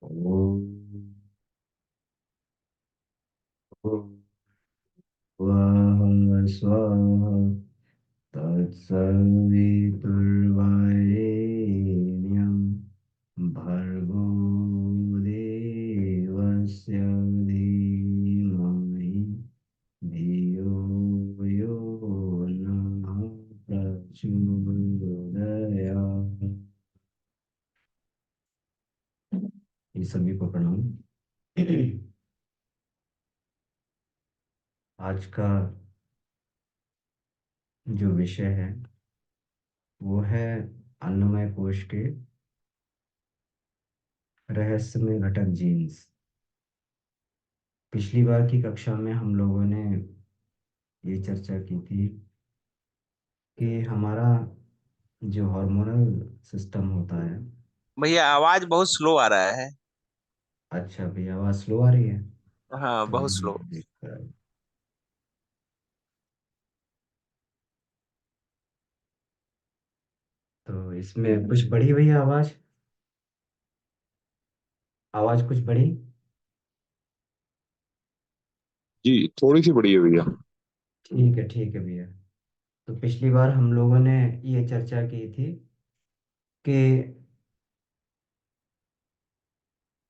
ओम भूर्भुवः स्वः तत्सवितुर्वरेण्यं भर्गो देवस्य धीमहि धियो यो नः प्रचोदयात्। ये सभी को प्रणाम। आज का जो विषय है वो है अन्नमय कोश के रहस्यमय घटक जीन्स। पिछली बार की कक्षा में हम लोगों ने ये चर्चा की थी कि हमारा जो हार्मोनल सिस्टम होता है। भैया आवाज बहुत स्लो आ रहा है। अच्छा भैया, आवाज़ स्लो आ रही है। हाँ, तो बहुत मैं स्लो। देखता हूँ। तो इसमें कुछ बढ़ी भैया आवाज़, आवाज़ कुछ बढ़ी। जी, थोड़ी सी बड़ी है भैया। ठीक है भैया। तो पिछली बार हम लोगों ने ये चर्चा की थी कि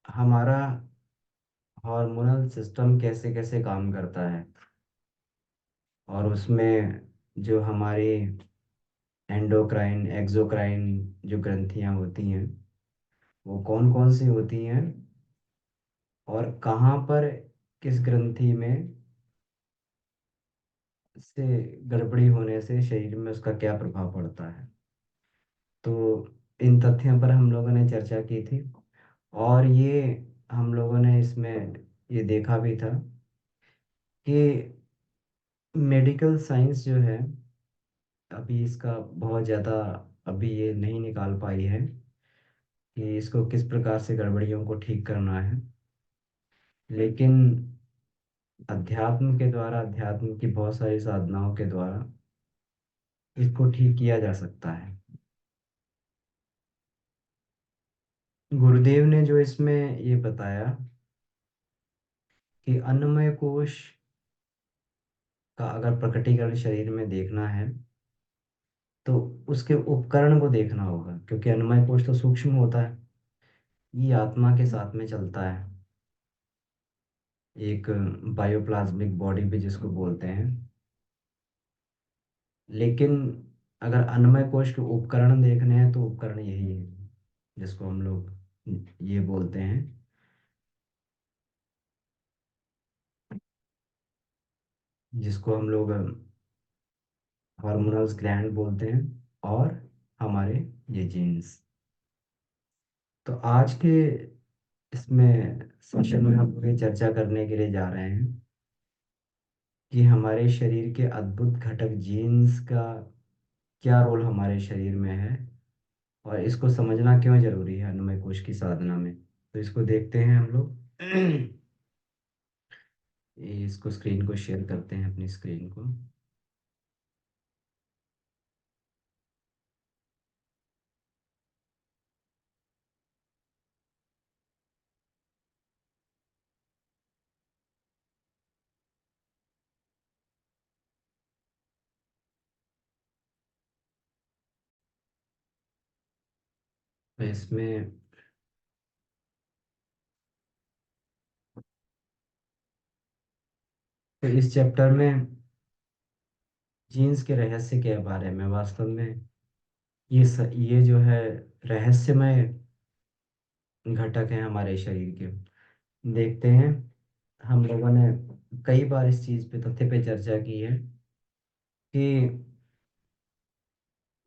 हमारा हार्मोनल सिस्टम कैसे कैसे काम करता है, और उसमें जो हमारी एंडोक्राइन एक्सोक्राइन जो ग्रंथियां होती हैं वो कौन कौन सी होती हैं, और कहाँ पर किस ग्रंथि में से गड़बड़ी होने से शरीर में उसका क्या प्रभाव पड़ता है। तो इन तथ्यों पर हम लोगों ने चर्चा की थी, और ये हम लोगों ने इसमें ये देखा भी था कि मेडिकल साइंस जो है अभी इसका बहुत ज़्यादा अभी ये नहीं निकाल पाई है कि इसको किस प्रकार से गड़बड़ियों को ठीक करना है। लेकिन अध्यात्म के द्वारा, अध्यात्म की बहुत सारी साधनाओं के द्वारा इसको ठीक किया जा सकता है। गुरुदेव ने जो इसमें ये बताया कि अन्नमय कोश का अगर प्रकटीकरण शरीर में देखना है तो उसके उपकरण को देखना होगा, क्योंकि अन्नमय कोश तो सूक्ष्म होता है, ये आत्मा के साथ में चलता है, एक बायोप्लाज्मिक बॉडी भी जिसको बोलते हैं। लेकिन अगर अन्नमय कोश के उपकरण देखने हैं तो उपकरण यही है जिसको हम लोग ये बोलते हैं, जिसको हम लोग हार्मोनल्स ग्लैंड बोलते हैं, और हमारे ये जीन्स। तो आज के इसमें सेशन में हम लोग ये चर्चा करने के लिए जा रहे हैं कि हमारे शरीर के अद्भुत घटक जीन्स का क्या रोल हमारे शरीर में है, और इसको समझना क्यों जरूरी है अन्नमय कोश की साधना में। तो इसको देखते हैं हम लोग। इसको स्क्रीन को शेयर करते हैं, अपनी स्क्रीन को। तो इसमें तो इस चैप्टर में जीन्स के रहस्य के बारे में, वास्तव में ये जो है रहस्यमय घटक है हमारे शरीर के। देखते हैं, हम लोगों ने कई बार इस चीज पे, तथ्य पे चर्चा की है कि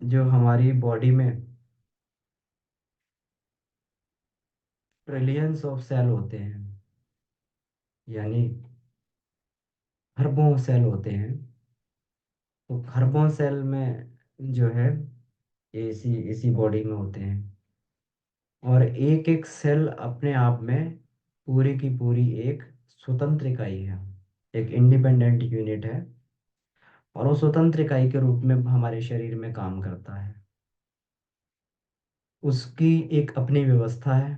जो हमारी बॉडी में ट्रिलियंस ऑफ सेल होते हैं, यानी खरबों सेल होते हैं। तो खरबों सेल में जो है ये इसी इसी बॉडी में होते हैं, और एक एक सेल अपने आप में पूरी की पूरी एक स्वतंत्र इकाई है, एक इंडिपेंडेंट यूनिट है, और वो स्वतंत्र इकाई के रूप में हमारे शरीर में काम करता है। उसकी एक अपनी व्यवस्था है,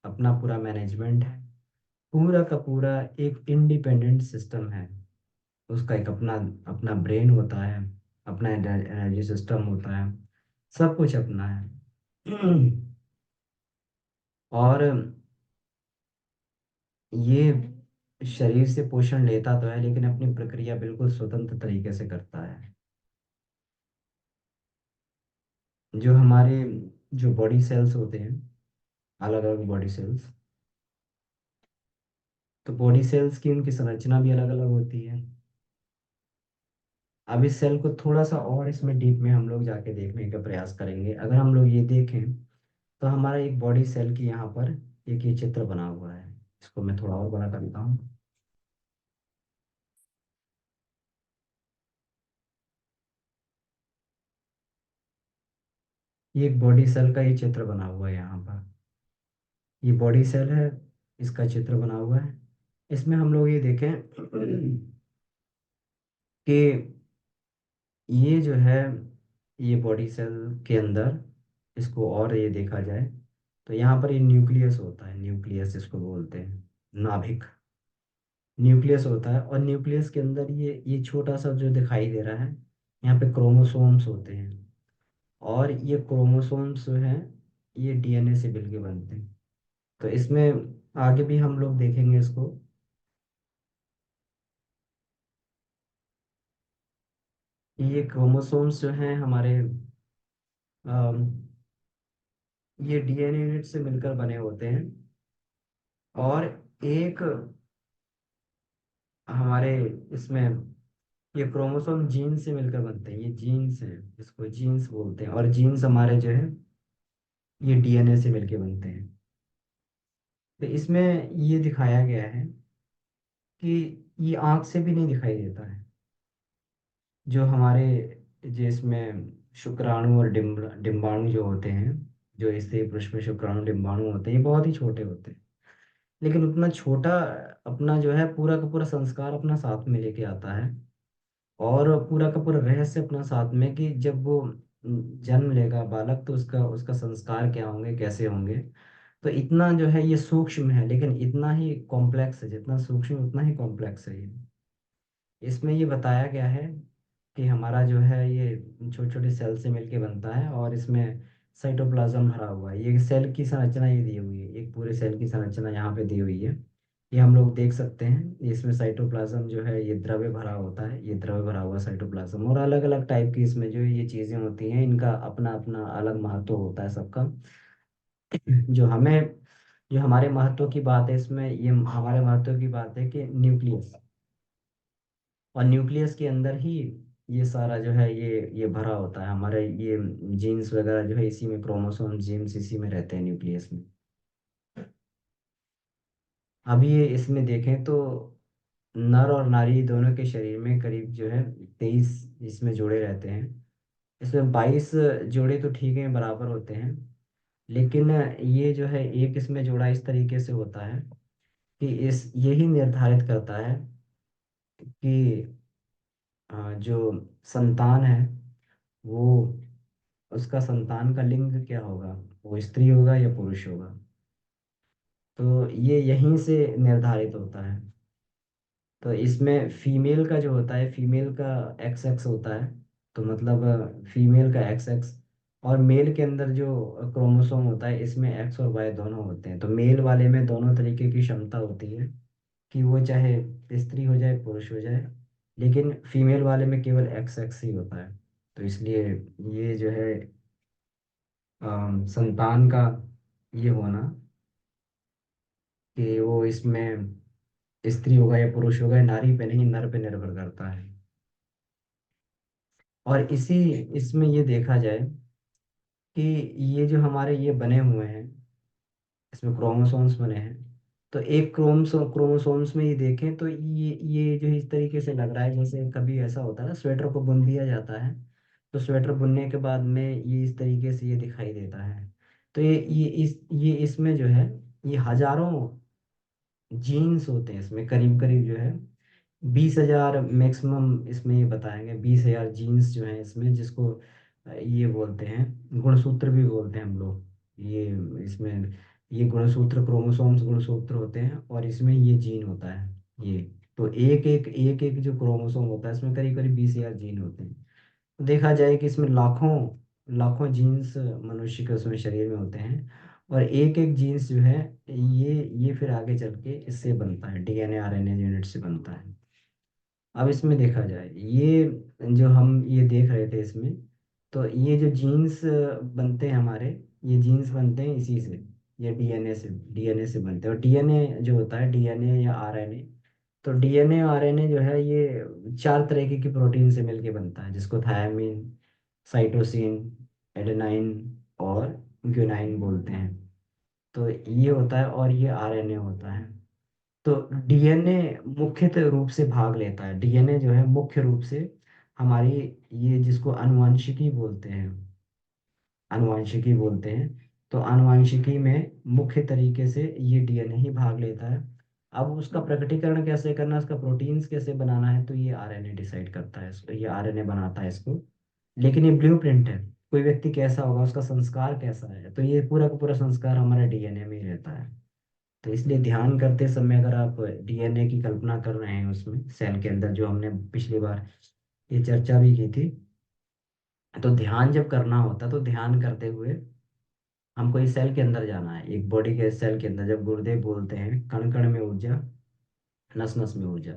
अपना पूरा मैनेजमेंट है, पूरा का पूरा एक इंडिपेंडेंट सिस्टम है। उसका एक अपना अपना ब्रेन होता है, अपना एनर्जी सिस्टम होता है, सब कुछ अपना है। और ये शरीर से पोषण लेता तो है, लेकिन अपनी प्रक्रिया बिल्कुल स्वतंत्र तरीके से करता है। जो हमारे जो बॉडी सेल्स होते हैं, अलग अलग बॉडी सेल्स, तो बॉडी सेल्स की उनकी संरचना भी अलग अलग होती है। अब इस सेल को थोड़ा सा और इसमें डीप में हम लोग जाके देखने का प्रयास करेंगे। अगर हम लोग ये देखें तो हमारा एक बॉडी सेल की यहाँ पर एक ये चित्र बना हुआ है। इसको मैं थोड़ा और बड़ा करता हूँ। ये एक बॉडी सेल का ये चित्र बना हुआ है यहाँ पर। ये बॉडी सेल है, इसका चित्र बना हुआ है। इसमें हम लोग ये देखें कि ये जो है, ये बॉडी सेल के अंदर इसको और ये देखा जाए तो यहाँ पर ये न्यूक्लियस होता है। न्यूक्लियस इसको बोलते हैं, नाभिक। न्यूक्लियस होता है, और न्यूक्लियस के अंदर ये छोटा सा जो दिखाई दे रहा है, यहाँ पे क्रोमोसोम्स होते हैं। और ये क्रोमोसोम्स जो हैं, ये डीएनए से मिलके बनते हैं। तो इसमें आगे भी हम लोग देखेंगे इसको। ये क्रोमोसोम्स जो हैं हमारे, अम, ये डीएनए यूनिट से मिलकर बने होते हैं। और एक हमारे इसमें ये क्रोमोसोम जीन से मिलकर बनते हैं। ये जीन्स हैं, इसको जीन्स बोलते हैं। और जीन्स हमारे जो है, ये डीएनए से मिलके बनते हैं। तो इसमें ये दिखाया गया है कि ये आंख से भी नहीं दिखाई देता है। जो हमारे जिसमें शुक्राणु और डिम्बाणु जो होते हैं, जो स्त्री पुरुष में शुक्राणु डिम्बाणु होते हैं, ये बहुत ही छोटे होते हैं। लेकिन उतना छोटा अपना जो है पूरा का पूरा संस्कार अपना साथ में लेके आता है। और पूरा का पूरा रहस्य अपना साथ में, कि जब वो जन्म लेगा बालक, तो उसका उसका संस्कार क्या होंगे, कैसे होंगे। तो इतना जो है ये सूक्ष्म है, लेकिन इतना ही कॉम्प्लेक्स है। जितना सूक्ष्म उतना ही कॉम्प्लेक्स है ये। इसमें ये बताया गया है कि हमारा जो है ये छोटे छोटे सेल से मिलके बनता है, और इसमें साइटोप्लाज्म भरा हुआ है। ये सेल की संरचना ये दी हुई है, एक पूरे सेल की संरचना यहाँ पे दी हुई है। ये हम लोग देख सकते हैं। इसमें साइटोप्लाज्म जो है ये द्रव्य भरा होता है, ये द्रव्य भरा हुआ साइटोप्लाज्म। और अलग अलग टाइप की इसमें जो ये चीज़ें होती हैं, इनका अपना अपना अलग महत्व होता है सबका। जो हमें जो हमारे महत्व की बात है इसमें, ये हमारे महत्व की बात है कि न्यूक्लियस, और न्यूक्लियस के अंदर ही ये सारा जो है ये भरा होता है। हमारे ये जीन्स वगैरह जो है इसी में, क्रोमोसोम जीन्स इसी में रहते हैं, न्यूक्लियस में। अभी ये इसमें देखें तो नर और नारी दोनों के शरीर में करीब जो है 23 इसमें जोड़े रहते हैं। इसमें 22 जोड़े तो ठीक है, बराबर होते हैं। लेकिन ये जो है एक इसमें जोड़ा इस तरीके से होता है कि इस यही निर्धारित करता है कि जो संतान है वो, उसका संतान का लिंग क्या होगा, वो स्त्री होगा या पुरुष होगा। तो ये यहीं से निर्धारित होता है। तो इसमें फीमेल का जो होता है, फीमेल का एक्स एक्स होता है। तो मतलब फीमेल का एक्स एक्स, और मेल के अंदर जो क्रोमोसोम होता है, इसमें एक्स और वाई दोनों होते हैं। तो मेल वाले में दोनों तरीके की क्षमता होती है, कि वो चाहे स्त्री हो जाए पुरुष हो जाए। लेकिन फीमेल वाले में केवल एक्स एक्स ही होता है। तो इसलिए ये जो है संतान का ये होना, कि वो इसमें स्त्री होगा या पुरुष होगा, नारी पे नहीं नर पे निर्भर करता है। और इसी इसमें ये देखा जाए कि ये जो हमारे ये बने हुए हैं, इसमें क्रोमोसोम्स बने हैं। तो एक क्रोमोसोम्स में ये देखें तो ये जो इस तरीके से लग रहा है, जैसे कभी ऐसा होता है ना, स्वेटर को बुन दिया जाता है। तो स्वेटर बुनने के बाद में ये इस तरीके से ये दिखाई देता है। तो ये इसमें जो है, ये हजारों जीन्स होते हैं इसमें, करीब करीब जो है 20,000 मैक्सिमम इसमें ये बताएंगे। 20,000 जीन्स जो हैं इसमें, जिसको ये बोलते हैं गुणसूत्र भी बोलते हैं हम लोग। ये इसमें ये गुणसूत्र, क्रोमोसोम्स गुणसूत्र होते हैं, और इसमें ये जीन होता है ये। तो एक एक जो क्रोमोसोम होता है इसमें करीब करीब 20,000 जीन होते हैं। तो देखा जाए कि इसमें लाखों लाखों जीन्स मनुष्य के उसमें शरीर में होते हैं, और एक एक जीन्स जो है ये फिर आगे चल के इससे बनता है, डीएनए आरएनए यूनिट से बनता है। अब इसमें देखा जाए, ये जो हम ये देख रहे थे इसमें, तो ये जो जीन्स बनते हैं हमारे, ये जीन्स बनते हैं इसी से, ये डीएनए से बनते हैं। और डीएनए जो होता है, डीएनए या आरएनए, तो डीएनए और आरएनए जो है ये 4 तरह की प्रोटीन से मिलके बनता है, जिसको थायमिन, साइटोसिन, एडेनाइन और ग्यूनाइन बोलते हैं। तो ये होता है, और ये आरएनए होता है। तो डीएनए मुख्यतः रूप से भाग लेता है, डीएनए जो है मुख्य रूप से हमारी, ये जिसको अनुवांशिकी बोलते हैं, तो अनुवांशिकी में मुख्य तरीके से ये डीएनए ही भाग लेता है। अब उसका प्रकटीकरण कैसे करना है, उसका प्रोटीन्स कैसे बनाना है, तो ये आरएनए डिसाइड करता है इसको, ये आरएनए बनाता है इसको। लेकिन ये ब्लूप्रिंट है, कोई व्यक्ति कैसा होगा, उसका संस्कार कैसा है, तो ये पूरा का पूरा संस्कार हमारे डीएनए में ही रहता है। तो इसलिए ध्यान करते समय अगर आप डीएनए की कल्पना कर रहे हैं उसमें सेल के अंदर, जो हमने पिछली बार ये चर्चा भी की थी, तो ध्यान जब करना होता है तो ध्यान करते हुए हमको इस सेल के अंदर जाना है, एक बॉडी के सेल के अंदर। जब गुरुदेव बोलते हैं कण कण में ऊर्जा, नस नस में ऊर्जा,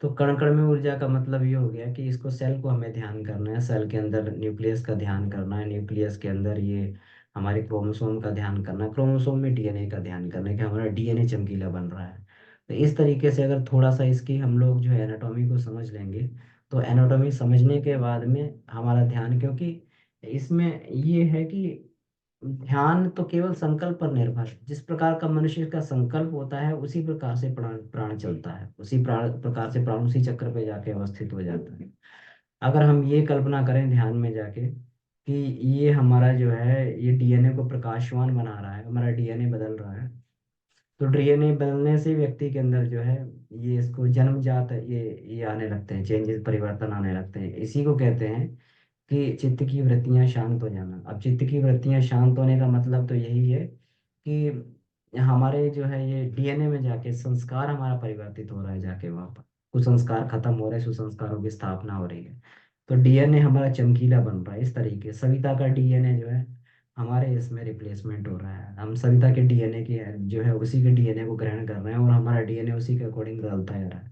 तो कण कण में ऊर्जा का मतलब ये हो गया कि इसको, सेल को हमें ध्यान करना है, सेल के अंदर न्यूक्लियस का ध्यान करना है, न्यूक्लियस के अंदर ये हमारे क्रोमोसोम का ध्यान करना है, क्रोमोसोम में डीएनए का ध्यान करना है कि हमारा डीएनए चमकीला बन रहा है। तो इस तरीके से अगर थोड़ा सा इसकी हम लोग जो है एनाटॉमी को समझ लेंगे, तो एनाटॉमी समझने के बाद में हमारा ध्यान, क्योंकि इसमें ये है कि ध्यान तो केवल संकल्प पर निर्भर है, जिस प्रकार का मनुष्य का संकल्प होता है उसी प्रकार से प्राण प्राण चलता है, उसी प्रकार से प्राण उसी चक्र पे जाके अवस्थित हो जाता है। अगर हम ये कल्पना करें ध्यान में जाके कि ये हमारा जो है ये डीएनए को प्रकाशवान बना रहा है, हमारा डीएनए बदल रहा है, तो डीएनए बदलने से व्यक्ति के अंदर जो है ये, इसको जन्मजात ये आने लगते हैं, चेंजेस, परिवर्तन आने लगते हैं। इसी को कहते हैं कि चित्त की वृत्तियां शांत हो जाना। अब चित्त की वृत्तियां शांत होने का मतलब तो यही है कि हमारे जो है ये डीएनए में जाके संस्कार हमारा परिवर्तित हो रहा है, जाके वहां पर कुसंस्कार खत्म हो रहे हैं, सुसंस्कारों की स्थापना हो रही है। तो डीएनए हमारा चमकीला बन रहा है। इस तरीके सविता का डीएनए जो है हमारे इसमें रिप्लेसमेंट हो रहा है, हम सविता के डीएनए की जो है उसी के डीएनए को ग्रहण कर रहे हैं, और हमारा डीएनए उसी के अकॉर्डिंग बदलता जा रहा है।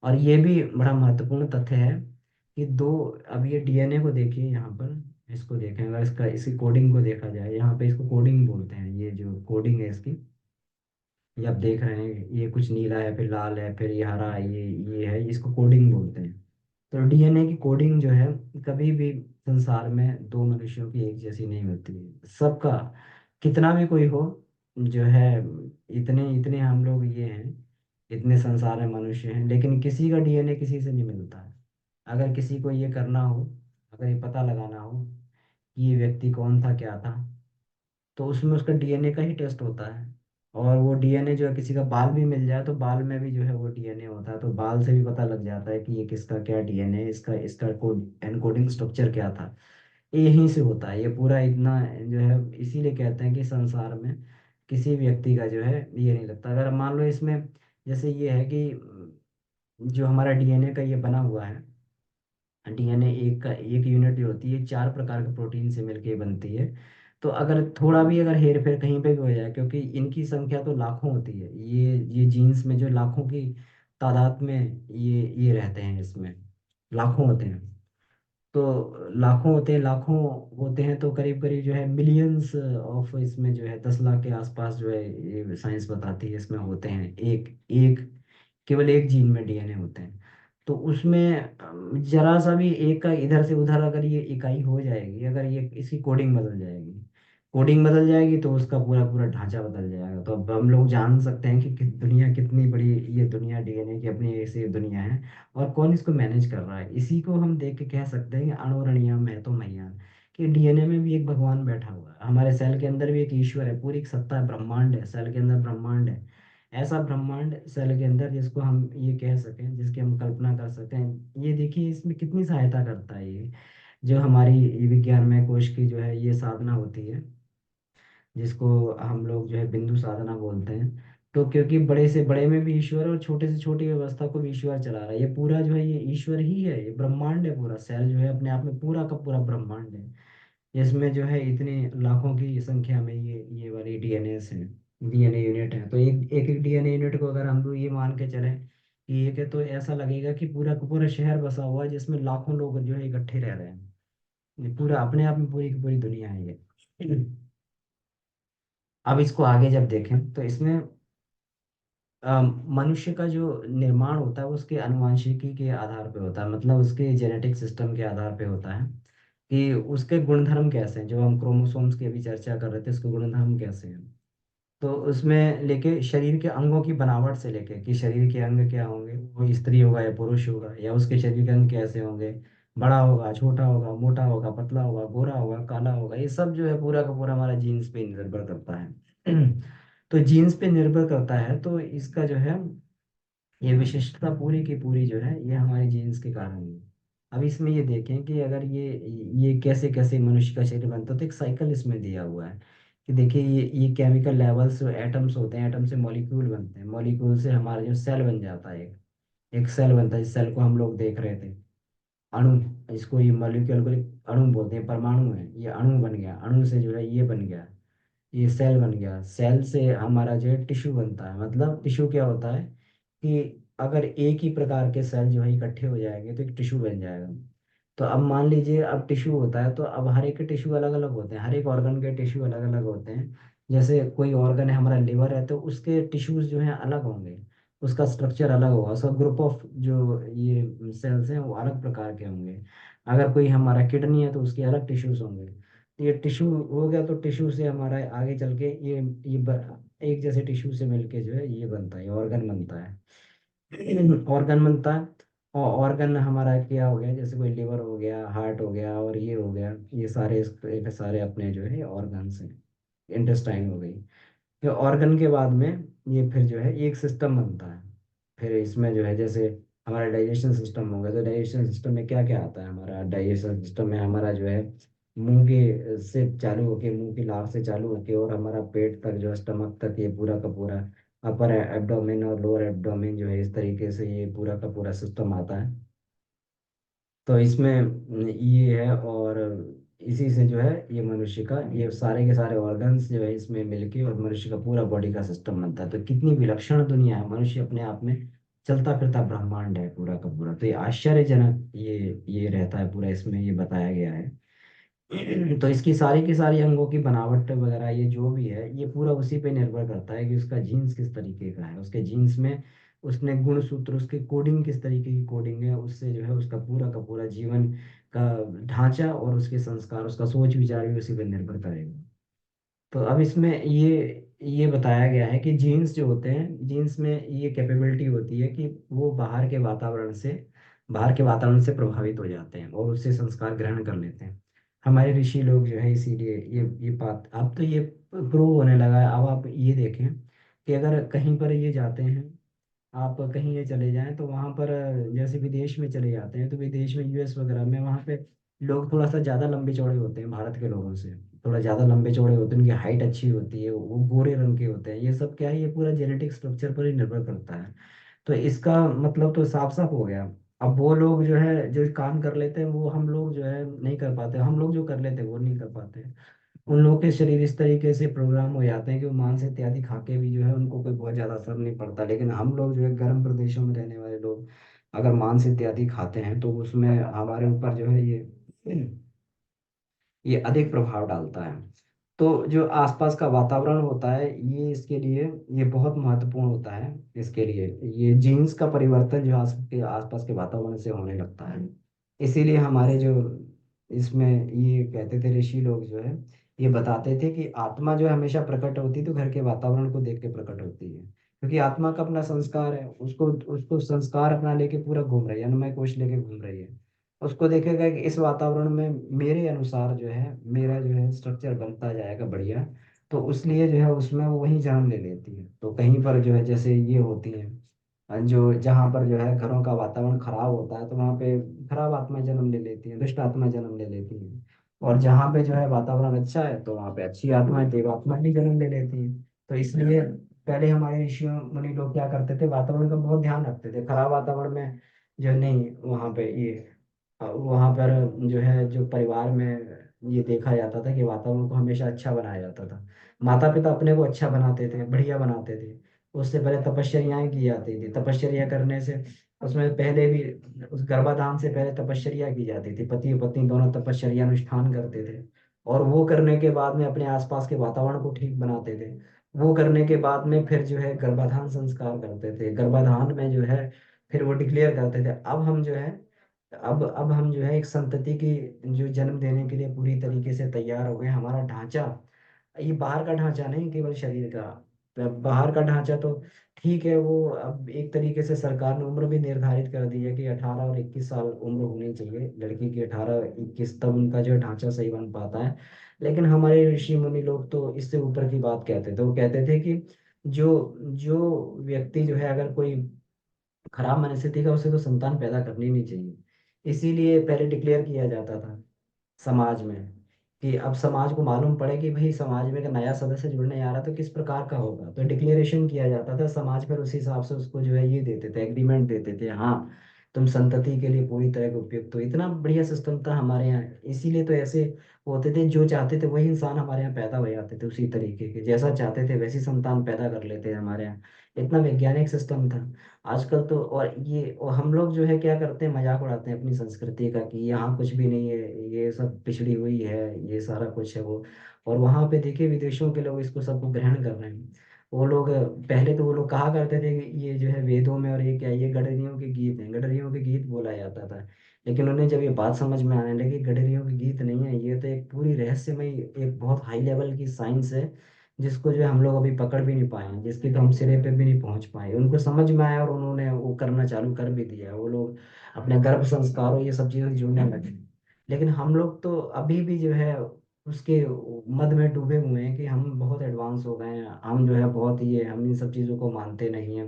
और ये भी बड़ा महत्वपूर्ण तथ्य है कि दो, अब ये डीएनए को देखिए यहाँ पर, इसको देखें अगर इसका, इसकी कोडिंग को देखा जाए, यहाँ पे इसको कोडिंग बोलते हैं, ये जो कोडिंग है इसकी, ये आप देख रहे हैं, ये कुछ नीला है, फिर लाल है, फिर ये हरा है, ये है, इसको कोडिंग बोलते हैं। तो डीएनए की कोडिंग जो है कभी भी संसार में दो मनुष्यों की एक जैसी नहीं होती है, सबका, कितना भी कोई हो जो है, इतने इतने हम लोग ये हैं, इतने संसार में मनुष्य हैं, लेकिन किसी का डीएनए किसी से नहीं मिलता है। अगर किसी को ये करना हो, अगर ये पता लगाना हो कि ये व्यक्ति कौन था, क्या था, तो उसमें उसका डीएनए का ही टेस्ट होता है। और वो डीएनए जो है, किसी का बाल भी मिल जाए तो बाल में भी जो है वो डीएनए होता है, तो बाल से भी पता लग जाता है कि ये किसका क्या डीएनए है, इसका इसका कोड एनकोडिंग स्ट्रक्चर क्या था। ये यहीं से होता है ये पूरा इतना जो है। इसीलिए कहते हैं कि संसार में किसी व्यक्ति का जो है ये नहीं लगता। अगर मान लो इसमें जैसे ये है कि जो हमारा डीएनए का ये बना हुआ है, डीएनए एक का एक यूनिट जो होती है 4 प्रकार के प्रोटीन से मिलके बनती है। तो अगर थोड़ा भी अगर हेर फेर कहीं पे भी हो जाए, क्योंकि इनकी संख्या तो लाखों होती है, ये जीन्स में जो लाखों की तादाद में ये रहते हैं, इसमें लाखों होते हैं। तो लाखों होते हैं, तो करीब करीब जो है मिलियंस ऑफ, इसमें जो है 10 लाख के आसपास जो है, ये साइंस बताती है इसमें होते हैं, एक एक केवल एक जीन में डीएनए होते हैं। तो उसमें जरा सा भी एक का इधर से उधर अगर ये इकाई हो जाएगी, अगर ये इसकी कोडिंग बदल जाएगी तो उसका पूरा पूरा ढांचा बदल जाएगा। तो अब हम लोग जान सकते हैं कि दुनिया कितनी बड़ी, ये दुनिया डीएनए की अपनी ऐसी दुनिया है, और कौन इसको मैनेज कर रहा है। इसी को हम देख के कह सकते हैं कि अणुरणीयम है तो महियान, कि डीएनए में भी एक भगवान बैठा हुआ है, हमारे सेल के अंदर भी एक ईश्वर है, पूरी एक सत्ता है, ब्रह्मांड है, सेल के अंदर ब्रह्मांड है। ऐसा ब्रह्मांड सेल के अंदर जिसको हम ये कह सकें, जिसकी हम कल्पना कर सकें, ये देखिए इसमें कितनी सहायता करता है ये, जो हमारी विज्ञानमय कोश की जो है ये साधना होती है। जिसको हम लोग जो है बिंदु साधना बोलते हैं। तो क्योंकि बड़े से बड़े में भी ईश्वर और छोटे से छोटी व्यवस्था को भी ईश्वर चला रहा है, ये पूरा जो है ये ईश्वर ही है, ये ब्रह्मांड है, पूरा सेल जो है अपने आप में पूरा का पूरा ब्रह्मांड है। इसमें जो है इतने लाखों की संख्या में ये वाली डीएनए हैं, डीएनए यूनिट है। तो एक एक एक डीएनए यूनिट को अगर हम लोग ये मान के चलें कि एक है, तो ऐसा लगेगा कि पूरा का पूरा शहर बसा हुआ है जिसमें लाखों लोग जो है इकट्ठे रह रहे हैं। ये पूरा अपने आप में पूरी की पूरी दुनिया है ये। अब इसको आगे जब देखें तो इसमें मनुष्य का जो निर्माण होता है वो उसके आनुवंशिकी के आधार पे होता है, मतलब उसके जेनेटिक सिस्टम के आधार पे होता है कि उसके गुणधर्म कैसे हैं। जो हम क्रोमोसोम्स की अभी चर्चा कर रहे थे, उसके गुणधर्म कैसे हैं। तो उसमें लेके शरीर के अंगों की बनावट से लेके कि शरीर के अंग क्या होंगे, वो स्त्री होगा या पुरुष होगा, या उसके शरीर के अंग कैसे होंगे, बड़ा होगा, छोटा होगा, मोटा होगा, पतला होगा, गोरा होगा, काला होगा, ये सब जो है पूरा का पूरा हमारा जीन्स पे निर्भर करता है। तो जीन्स पे निर्भर करता है, तो इसका जो है ये विशिष्टता पूरी की पूरी जो है ये हमारे जीन्स के कारण ही है। अब इसमें ये देखें कि अगर ये कैसे कैसे मनुष्य का शरीर बनता है, तो एक साइकिल इसमें दिया हुआ है कि देखिए ये केमिकल लेवल्स जो एटम्स होते हैं, एटम से मॉलिक्यूल बनते हैं, मॉलिक्यूल से हमारा जो सेल बन जाता है, एक एक सेल बनता है। इस सेल को हम लोग देख रहे थे, अणु, इसको ये मॉलिक्यूल को एक अणु बोलते हैं, परमाणु है, ये अणु बन गया, अणु से जो है ये बन गया, ये सेल बन गया, सेल से हमारा जो है टिश्यू बनता है। मतलब टिश्यू क्या होता है कि अगर एक ही प्रकार के सेल जो है इकट्ठे हो जाएंगे तो एक टिश्यू बन जाएगा। तो अब मान लीजिए अब टिश्यू होता है, तो अब हर एक के टिश्यू अलग अलग होते हैं, हर एक ऑर्गन के टिश्यू अलग अलग होते हैं। जैसे कोई ऑर्गन है हमारा लिवर है, तो उसके टिश्यूज जो हैं अलग होंगे, उसका स्ट्रक्चर अलग होगा, उसका ग्रुप ऑफ जो ये सेल्स हैं वो अलग प्रकार के होंगे। अगर कोई हमारा किडनी है तो उसके अलग टिश्यूज होंगे। ये टिश्यू हो गया, तो टिश्यू से हमारा आगे चल के एक जैसे टिश्यू से मिलके जो है ये बनता है, ऑर्गन बनता है। ऑर्गन बनता है। और ऑर्गन हमारा क्या हो गया, जैसे कोई लिवर हो गया, हार्ट हो गया और ये हो गया, ये सारे ये सारे अपने जो है ऑर्गन्स हैं। इंटेस्टाइन हो गई। फिर ऑर्गन के बाद में ये फिर जो है एक सिस्टम बनता है। फिर इसमें जो है जैसे हमारा डाइजेशन सिस्टम होगा, तो डाइजेशन सिस्टम में क्या क्या आता है, हमारा डाइजेशन सिस्टम में हमारा जो है मुंह के से चालू होके, मुंह की लार से चालू होके और हमारा पेट तक जो है, स्टमक तक, ये पूरा का पूरा अपर एब्डोमेन और लोअर एब्डोमेन जो है, इस तरीके से ये पूरा का पूरा सिस्टम आता है। तो इसमें ये है, और इसी से जो है ये मनुष्य का ये सारे के सारे ऑर्गन्स जो है इसमें मिलके और मनुष्य का पूरा बॉडी का सिस्टम बनता है। तो कितनी विलक्षण दुनिया है, मनुष्य अपने आप में चलता फिरता ब्रह्मांड है पूरा का पूरा। तो ये आश्चर्यजनक ये रहता है पूरा, इसमें ये बताया गया है। तो इसकी सारी की सारी अंगों की बनावट वगैरह ये जो भी है, ये पूरा उसी पे निर्भर करता है कि उसका जीन्स किस तरीके का है, उसके जीन्स में उसने गुण सूत्र, उसकी कोडिंग किस तरीके की कोडिंग है, उससे जो है उसका पूरा का पूरा जीवन का ढांचा और उसके संस्कार, उसका सोच विचार भी उसी पे निर्भर करेगा। तो अब इसमें ये बताया गया है कि जीन्स जो होते हैं, जीन्स में ये कैपेबिलिटी होती है कि वो बाहर के वातावरण से प्रभावित हो जाते हैं और उससे संस्कार ग्रहण कर लेते हैं। हमारे ऋषि लोग जो है इसीलिए ये बात अब तो ये प्रूव होने लगा है। अब आप ये देखें कि अगर कहीं पर ये जाते हैं, आप कहीं ये चले जाएं तो वहां पर जैसे विदेश में चले जाते हैं, तो विदेश में यूएस वगैरह में वहां पे लोग थोड़ा सा ज्यादा लंबे चौड़े होते हैं भारत के लोगों से, थोड़ा ज्यादा लंबे चौड़े होते हैं, उनकी हाइट अच्छी होती है, वो गोरे रंग के होते हैं। ये सब क्या है, ये पूरा जेनेटिक स्ट्रक्चर पर ही निर्भर करता है। तो इसका मतलब तो साफ साफ हो गया। अब वो लोग जो है जो काम कर लेते हैं वो हम लोग जो है नहीं कर पाते, हम लोग जो कर लेते हैं वो नहीं कर पाते। उन लोगों के शरीर इस तरीके से प्रोग्राम हो जाते हैं कि वो मांस इत्यादि खा के भी जो है उनको कोई बहुत ज्यादा असर नहीं पड़ता। लेकिन हम लोग जो है गर्म प्रदेशों में रहने वाले लोग अगर मांस इत्यादि खाते हैं तो उसमें हमारे ऊपर जो है ये अधिक प्रभाव डालता है। तो जो आसपास का वातावरण होता है ये इसके लिए ये बहुत महत्वपूर्ण होता है। इसके लिए ये जीन्स का परिवर्तन जो के आसपास के वातावरण से होने लगता है। इसीलिए हमारे जो इसमें ये कहते थे ऋषि लोग जो है, ये बताते थे कि आत्मा जो है हमेशा प्रकट होती है तो घर के वातावरण को देख के प्रकट होती है, क्योंकि आत्मा का अपना संस्कार है, उसको उसको संस्कार अपना लेके पूरा घूम रही है, अनुमय कोश लेके घूम रही है। उसको देखेगा कि इस वातावरण में मेरे अनुसार जो है मेरा जो है स्ट्रक्चर बनता जाएगा बढ़िया। तो उसलिए जो है उसमें वो वहीं जन्म ले लेती है। तो कहीं पर जो है जैसे ये होती है जो जहाँ पर जो है घरों का वातावरण खराब होता है, तो वहाँ पे खराब आत्मा जन्म ले लेती है, दुष्ट आत्मा जन्म ले लेती है। और जहाँ पे जो है वातावरण अच्छा है तो वहाँ पे अच्छी आत्माएं, देवात्माएं भी जन्म ले लेती हैं। तो इसलिए पहले हमारे ऋषि मुनि लोग क्या करते थे, वातावरण का बहुत ध्यान रखते थे। खराब वातावरण में जो नहीं, वहाँ पे ये वहाँ पर जो है, जो परिवार में ये देखा जाता था कि वातावरण को हमेशा अच्छा बनाया जाता था। माता पिता अपने को अच्छा बनाते थे, बढ़िया बनाते थे। उससे पहले तपश्चर्याएं की जाती थी। तपश्चर्या करने से, उसमें पहले भी, उस गर्भाधान से पहले तपश्चर्या की जाती थी। पति और पत्नी दोनों तपश्चर्या अनुष्ठान करते थे। और वो करने के बाद में अपने आसपास के वातावरण को ठीक बनाते थे। वो करने के बाद में फिर जो है गर्भाधान संस्कार करते थे। गर्भाधान में जो है फिर वो डिक्लेयर करते थे, अब हम जो है एक संतति की जो जन्म देने के लिए पूरी तरीके से तैयार हो गए। हमारा ढांचा, ये बाहर का ढांचा नहीं, केवल शरीर का। बाहर का ढांचा तो ठीक है, वो अब एक तरीके से सरकार ने उम्र भी निर्धारित कर दी है कि 18 और 21 साल उम्र होनी चाहिए लड़की की, 18 21, तब उनका जो है ढांचा सही बन पाता है। लेकिन हमारे ऋषि मुनि लोग तो इससे ऊपर की बात कहते थे। वो कहते थे कि जो जो व्यक्ति जो है, अगर कोई खराब मनस्थिति का, उसे तो संतान पैदा करनी नहीं चाहिए। इसीलिए पहले डिक्लेयर किया जाता था समाज में कि अब समाज को मालूम पड़े कि भाई समाज में एक नया सदस्य जुड़ने आ रहा तो किस प्रकार का होगा। तो डिक्लेरेशन किया जाता था समाज पर, उसी हिसाब से उसको जो है ये देते थे, एग्रीमेंट देते थे, हाँ तुम संतति के लिए पूरी तरह के उपयुक्त हो। इतना बढ़िया सिस्टम था हमारे यहाँ। इसीलिए तो ऐसे होते थे, जो चाहते थे वही इंसान हमारे यहाँ पैदा हो जाते थे, उसी तरीके के जैसा चाहते थे वैसी संतान पैदा कर लेते थे हमारे यहाँ। इतना वैज्ञानिक सिस्टम था। आजकल तो, और हम लोग जो है क्या करते हैं, मजाक उड़ाते हैं अपनी संस्कृति का कि यहाँ कुछ भी नहीं है, ये सब पिछड़ी हुई है, ये सारा कुछ है वो। और वहां पे देखिए विदेशों के लोग इसको सबको ग्रहण कर रहे हैं। वो लोग, पहले तो वो लोग कहा करते थे कि ये जो है वेदों में, और ये क्या, ये गडरियों के गीत हैं, गडरियों के गीत बोला जाता था। लेकिन उन्हें जब ये बात समझ में आने लगी, गडरियों के गीत नहीं है, ये तो एक पूरी रहस्यमय, एक बहुत हाई लेवल की साइंस है, जिसको जो है हम लोग अभी पकड़ भी नहीं पाए हैं, जिसके तो हम सिरे पे भी नहीं पहुंच पाए। उनको समझ में आया और उन्होंने वो करना चालू कर भी दिया। वो लोग अपने गर्भ संस्कारों, ये सब चीजों से जुड़ने लगे। लेकिन हम लोग तो अभी भी जो है उसके मद में डूबे हुए हैं कि हम बहुत एडवांस हो गए हैं, हम जो है बहुत ये, हम इन सब चीज़ों को मानते नहीं हैं।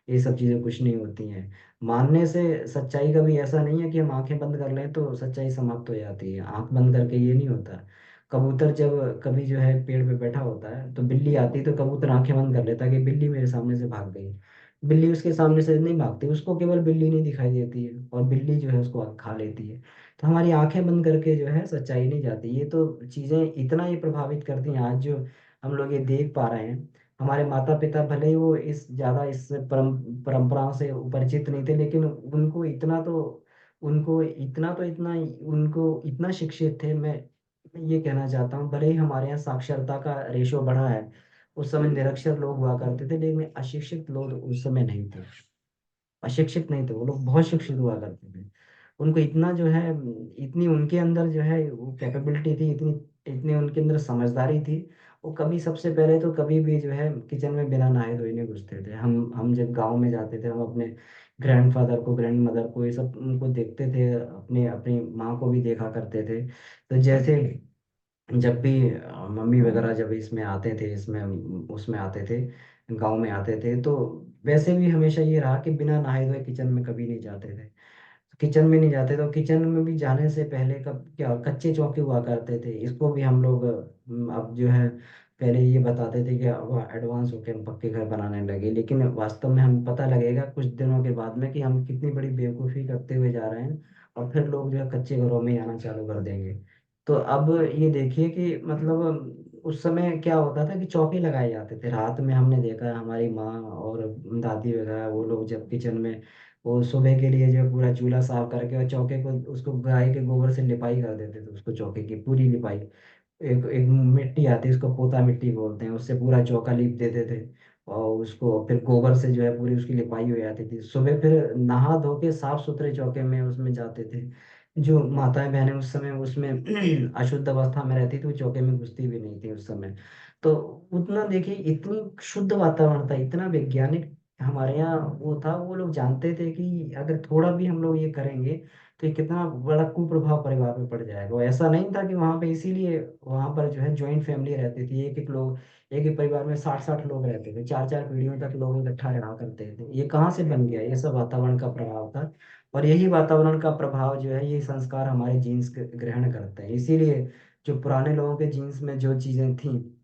ये सब चीज़ें कुछ नहीं होती हैं। मानने से सच्चाई का भी ऐसा नहीं है कि हम आंखें बंद कर लें तो सच्चाई समाप्त हो जाती है। आंख बंद करके ये नहीं होता। कबूतर जब कभी जो है पेड़ पे बैठा होता है तो बिल्ली आती है, तो कबूतर आंखें बंद कर लेता है कि बिल्ली मेरे सामने से भाग गई। बिल्ली उसके सामने से नहीं भागती, उसको केवल बिल्ली नहीं दिखाई देती है और बिल्ली जो है उसको खा लेती है। तो हमारी आंखें बंद करके जो है सच्चाई नहीं जाती। ये तो चीजें इतना ही प्रभावित करती हैं आज जो हम लोग ये देख पा रहे हैं। हमारे माता पिता भले ही वो इस परंपराओं से परिचित नहीं थे, लेकिन उनको इतना शिक्षित थे। मैं ये कहना चाहता हूँ, भले ही हमारे यहाँ साक्षरता का रेशो बढ़ा है, उस समय निरक्षर लोग हुआ करते थे, लेकिन अशिक्षित लोग उस समय नहीं थे। अशिक्षित नहीं थे वो लोग, बहुत शिक्षित हुआ करते थे। उनको इतना जो है, इतनी उनके अंदर जो है वो कैपेबिलिटी थी, इतनी इतनी उनके अंदर समझदारी थी। वो कभी, सबसे पहले तो कभी भी जो है किचन में बिना नहाए धोए नहीं घुसते थे। हम जब गांव में जाते थे, हम अपने ग्रैंडफादर को, ग्रैंड मदर को, ये सब उनको देखते थे, अपने अपनी माँ को भी देखा करते थे। तो जैसे जब भी मम्मी वगैरह जब इसमें आते थे, इसमें उसमें आते थे, गांव में आते थे, तो वैसे भी हमेशा ये रहा कि बिना नहाए धोए किचन में कभी नहीं जाते थे। किचन में नहीं जाते तो किचन में भी जाने से पहले कब क्या कच्चे चौके हुआ करते थे, इसको भी हम लोग अब जो है, पहले ये बताते थे कि अब एडवांस होके हम पक्के घर बनाने लगे, लेकिन वास्तव में हमें पता लगेगा कुछ दिनों के बाद में कि हम कितनी बड़ी बेवकूफ़ी करते हुए जा रहे हैं। और फिर लोग जो है कच्चे घरों में ही आना चालू कर देंगे। तो अब ये देखिए कि मतलब उस समय क्या होता था कि चौके लगाए जाते थे रात में। हमने देखा है हमारी माँ और दादी वगैरह, वो लोग जब किचन में, वो सुबह के लिए जो है पूरा चूल्हा साफ करके और चौके को, उसको गाय के गोबर से लिपाई कर देते थे, उसको चौके की पूरी लिपाई। एक एक मिट्टी आती है, उसको पोता मिट्टी बोलते हैं, उससे पूरा चौका लीप देते थे। और उसको फिर गोबर से जो है पूरी उसकी लिपाई हो जाती थी। सुबह फिर नहा धो के साफ सुथरे चौके में उसमें जाते थे। जो माताएं बहनें उस समय उसमें अशुद्ध अवस्था में रहती थी, वो चौके में घुसती भी नहीं थी उस समय। तो उतना देखिए, इतनी शुद्ध वातावरण था, इतना वैज्ञानिक हमारे यहाँ वो था, वो लोग जानते थे कि अगर थोड़ा भी हम लोग ये करेंगे तो ये कितना बड़ा कुप्रभाव परिवार में पड़ जाएगा। वो ऐसा नहीं था कि वहाँ पे, इसीलिए वहाँ पर जो है जॉइंट फैमिली रहती थी, एक एक लोग, एक ही परिवार में 60-60 लोग रहते थे, 4-4 पीढ़ियों तक लोग इकट्ठा रहा करते थे। ये कहाँ से बन गया? ये सब वातावरण का प्रभाव था। और यही वातावरण का प्रभाव जो है, ये संस्कार हमारे जीन्स ग्रहण करते हैं। इसीलिए जो पुराने लोगों के जीन्स में जो चीजें थी,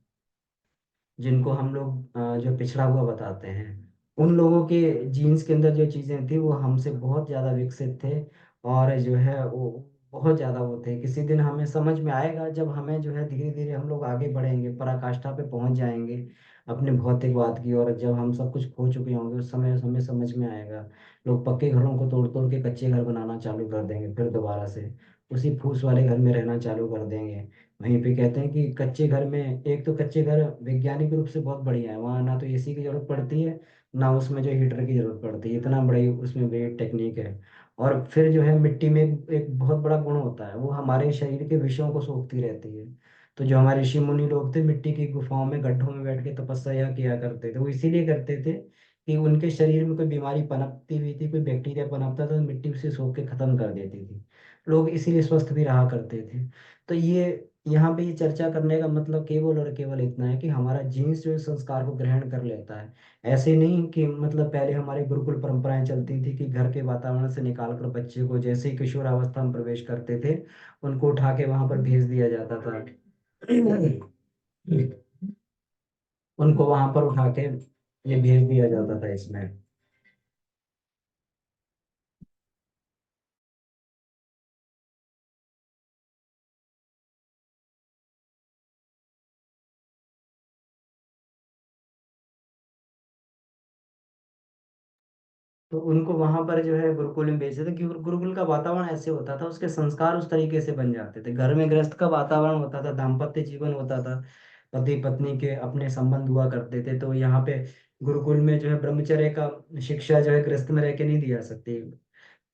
जिनको हम लोग जो पिछड़ा हुआ बताते हैं, उन लोगों के जीन्स के अंदर जो चीजें थी वो हमसे बहुत ज्यादा विकसित थे। और जो है वो बहुत ज्यादा वो थे। किसी दिन हमें समझ में आएगा, जब हमें जो है धीरे धीरे हम लोग आगे बढ़ेंगे, पराकाष्ठा पे पहुंच जाएंगे अपने भौतिकवाद की। और जब हम सब कुछ खो चुके होंगे, उस समय हमें समझ में आएगा। लोग पक्के घरों को तोड़ तोड़ के कच्चे घर बनाना चालू कर देंगे, फिर दोबारा से उसी फूस वाले घर में रहना चालू कर देंगे। वहीं पे कहते हैं कि कच्चे घर में, एक तो कच्चे घर वैज्ञानिक रूप से बहुत बढ़िया है, वहाँ ना तो एसी की जरूरत पड़ती है, ना उसमें जो हीटर की जरूरत पड़ती है, इतना बड़ी उसमें बड़ी टेक्निक है। और फिर जो है मिट्टी में एक बहुत बड़ा गुण होता है, वो हमारे शरीर के विषयों को सोखती रहती है। तो जो हमारे ऋषि मुनि लोग थे, मिट्टी की गुफाओं में, गड्ढों में बैठ के तपस्या किया करते थे। वो इसीलिए करते थे कि उनके शरीर में कोई बीमारी पनपती हुई थी, कोई बैक्टीरिया पनपता था, तो मिट्टी उसे सोख के खत्म कर देती थी। लोग इसीलिए स्वस्थ भी रहा करते थे। तो ये यहाँ पे ये चर्चा करने का मतलब केवल और केवल इतना है कि हमारा जीन्स जो है संस्कार को ग्रहण कर लेता है। ऐसे नहीं कि मतलब पहले हमारे गुरुकुल परंपराएं चलती थी कि घर के वातावरण से निकाल कर बच्चे को, जैसे ही किशोरावस्था में प्रवेश करते थे, उनको उठा के वहां पर भेज दिया जाता था। उनको वहां पर उठा के ये भेज दिया जाता था इसमें। तो उनको वहां पर जो है गुरुकुल में भेजते थे, क्योंकि गुरुकुल का वातावरण ऐसे होता था, उसके संस्कार उस तरीके से बन जाते थे। घर में गृहस्थ का वातावरण होता था, दाम्पत्य जीवन होता था, पति पत्नी के अपने संबंध हुआ करते थे। तो यहाँ पे गुरुकुल में जो है ब्रह्मचर्य का शिक्षा जो है गृहस्थ में रह के नहीं दी जा सकती।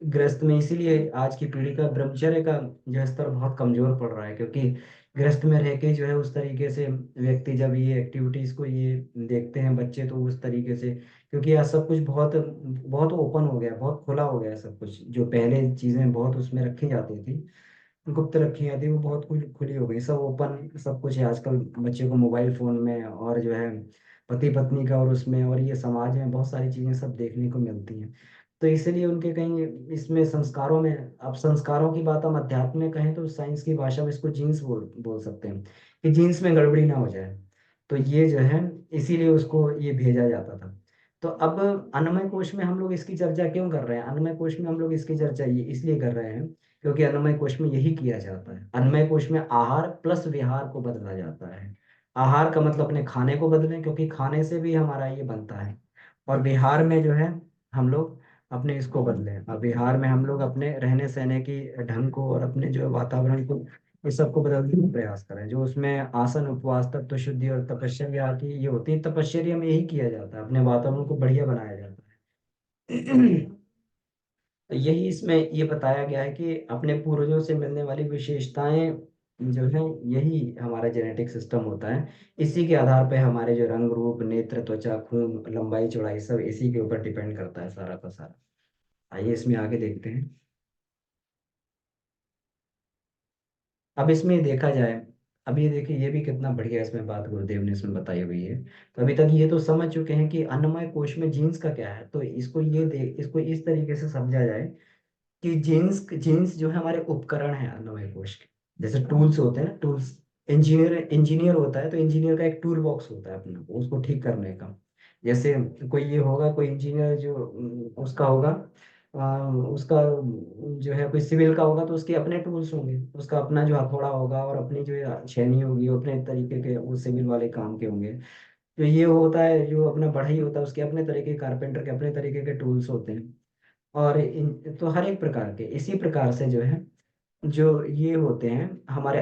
गृहस्थ में, इसीलिए आज की पीढ़ी का ब्रह्मचर्य का जो है स्तर बहुत कमजोर पड़ रहा है, क्योंकि गृहस्थ में रह के जो है उस तरीके से व्यक्ति जब ये एक्टिविटीज को ये देखते हैं बच्चे, तो उस तरीके से, क्योंकि यह सब कुछ बहुत बहुत ओपन हो गया, बहुत खुला हो गया है सब कुछ। जो पहले चीजें बहुत उसमें रखी जाती थी, गुप्त रखी जाती, वो बहुत कुछ खुली हो गई, सब ओपन सब कुछ है आजकल। बच्चे को मोबाइल फोन में, और जो है पति पत्नी का, और उसमें, और ये समाज में बहुत सारी चीजें सब देखने को मिलती हैं। तो इसलिए उनके कहीं इसमें संस्कारों में, अब संस्कारों की बात हम अध्यात्म में कहें तो साइंस की भाषा में इसको जीन्स बोल बोल सकते हैं, कि जीन्स में गड़बड़ी ना हो जाए। तो ये जो है, इसीलिए उसको ये भेजा जाता था। तो अब अन्नमय कोश में हम लोग इसकी चर्चा क्यों कर रहे हैं? अन्नमय कोश में हम लोग इसकी चर्चा ये इसलिए कर रहे हैं क्योंकि अन्नमय कोश में यही किया जाता है। अन्नमय कोश में आहार प्लस विहार को बदला जाता है। आहार का मतलब अपने खाने को बदलें, क्योंकि खाने से भी हमारा ये बनता है। और विहार में जो है हम लोग अपने इसको बदलें, और विहार में हम लोग अपने रहने सहने की ढंग को, और अपने जो वातावरण को, इस सबको बदलने का प्रयास करें। जो उसमें आसन, उपवास, तत्व शुद्धि और तपस्या की ये होती है, तपस्या में यही किया जाता है, अपने वातावरण को बढ़िया बनाया जाता है। तो यही इसमें ये बताया गया है कि अपने पूर्वजों से मिलने वाली विशेषताएं जो है, यही हमारा जेनेटिक सिस्टम होता है। इसी के आधार पे हमारे जो रंग, रूप, नेत्र, त्वचा, खून, लंबाई, चौड़ाई, सब इसी के ऊपर डिपेंड करता है सारा का सारा। आइए इसमें आगे देखते हैं। अब इसमें देखा जाए, अब ये देखिए, ये भी कितना बढ़िया इसमें बात गुरुदेव ने इसमें बताई हुई है। तो अभी तक ये तो समझ चुके हैं कि अन्नमय कोश में जीन्स का क्या है। तो इसको इस तरीके से समझा जाए कि जीन्स जीन्स जो है हमारे उपकरण है अन्नमय कोश के। जैसे टूल्स होते हैं ना, टूल्स, इंजीनियर इंजीनियर होता है, तो इंजीनियर का एक टूल बॉक्स होता है अपना, उसको ठीक करने का। जैसे कोई ये होगा, कोई इंजीनियर जो उसका होगा, उसका जो है कोई सिविल का होगा, तो उसके अपने टूल्स होंगे, उसका अपना जो हथौड़ा होगा, और अपनी जो छेनी होगी, वो अपने तरीके के वो सिविल वाले काम के होंगे। जो ये होता है, जो अपना बढ़ई होता है, उसके अपने तरीके, कारपेंटर के अपने तरीके के टूल्स होते हैं। और तो हर एक प्रकार के, इसी प्रकार से जो है, जो ये होते हैं हमारे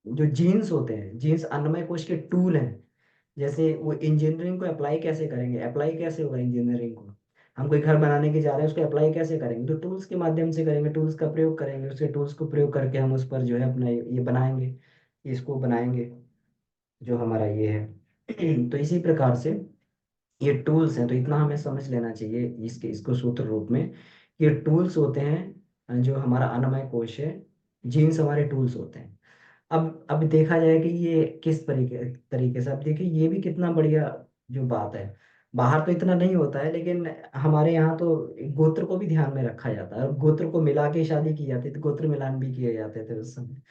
जो जीन्स होते हैं, जीन्स अन्नमय कोश के टूल हैं। जैसे वो इंजीनियरिंग को अप्लाई कैसे करेंगे, अप्लाई कैसे होगा इंजीनियरिंग को? हम कोई घर बनाने के जा रहे हैं, उसको अप्लाई कैसे करेंगे? तो टूल्स के माध्यम से करेंगे, टूल्स का प्रयोग करेंगे, उसके टूल्स को प्रयोग करके हम उस पर जो है अपना ये बनाएंगे, इसको बनाएंगे, जो हमारा ये है। तो इसी प्रकार से ये टूल्स हैं, तो इतना हमें समझ लेना चाहिए इसके इसको सूत्र रूप में। ये टूल्स होते हैं, जो हमारा अन्नमय कोश है, जीन्स हमारे टूल्स होते हैं। अब देखा जाए कि ये किस तरीके तरीके से, अब देखिए ये भी कितना बढ़िया जो बात है। बाहर तो इतना नहीं होता है, लेकिन हमारे यहाँ तो गोत्र को भी ध्यान में रखा जाता है, और गोत्र को मिला के शादी की जाती थी, गोत्र मिलान भी किए जाते थे उस समय।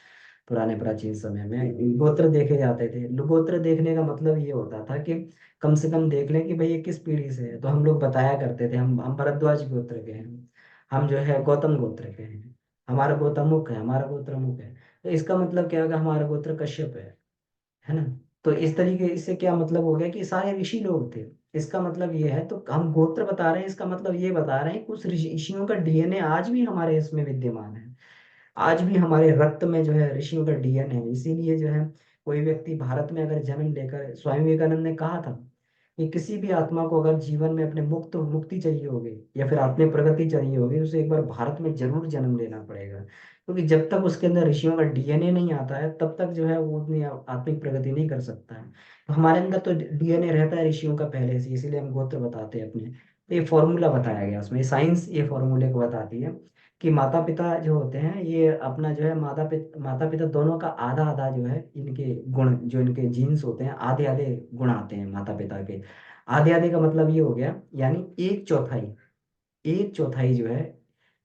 पुराने प्राचीन समय में गोत्र देखे जाते थे। गोत्र देखने का मतलब ये होता था कि कम से कम देख लें कि भाई ये किस पीढ़ी से है, तो हम लोग बताया करते थे हम भरद्वाज गोत्र के हैं, हम जो है गौतम गोत्र के हैं, हमारा गोत्र अमुक है, हमारा गोत्र अमुक है। तो इसका मतलब क्या होगा, हमारा गोत्र कश्यप है ना। तो इस तरीके इससे क्या मतलब हो गया कि सारे ऋषि लोग थे, इसका मतलब ये है। तो हम गोत्र बता रहे हैं, इसका मतलब ये बता रहे हैं कि उस ऋषियों का डीएनए आज भी हमारे इसमें विद्यमान है। आज भी हमारे रक्त में जो है ऋषियों का डीएनए है। इसीलिए जो है कोई व्यक्ति भारत में अगर जन्म लेकर, स्वामी विवेकानंद ने कहा था कि किसी भी आत्मा को अगर जीवन में अपने मुक्ति चाहिए होगी या फिर आत्मिक प्रगति चाहिए होगी, उसे एक बार भारत में जरूर जन्म लेना पड़ेगा, क्योंकि जब तक उसके अंदर ऋषियों का डीएनए नहीं आता है तब तक जो है वो उतनी आत्मिक प्रगति नहीं कर सकता है। तो हमारे अंदर तो डीएनए रहता है ऋषियों का पहले से, इसीलिए हम गोत्र बताते हैं अपने। तो ये फॉर्मूला बताया गया उसमें, साइंस ये फॉर्मूले को बताती है कि माता पिता जो होते हैं ये अपना जो है माता पिता दोनों का आधा आधा जो है इनके गुण, जो इनके जीन्स होते हैं, आधे आधे गुण आते हैं माता पिता के। आधे आधे का मतलब ये हो गया, यानी एक चौथाई, एक चौथाई जो है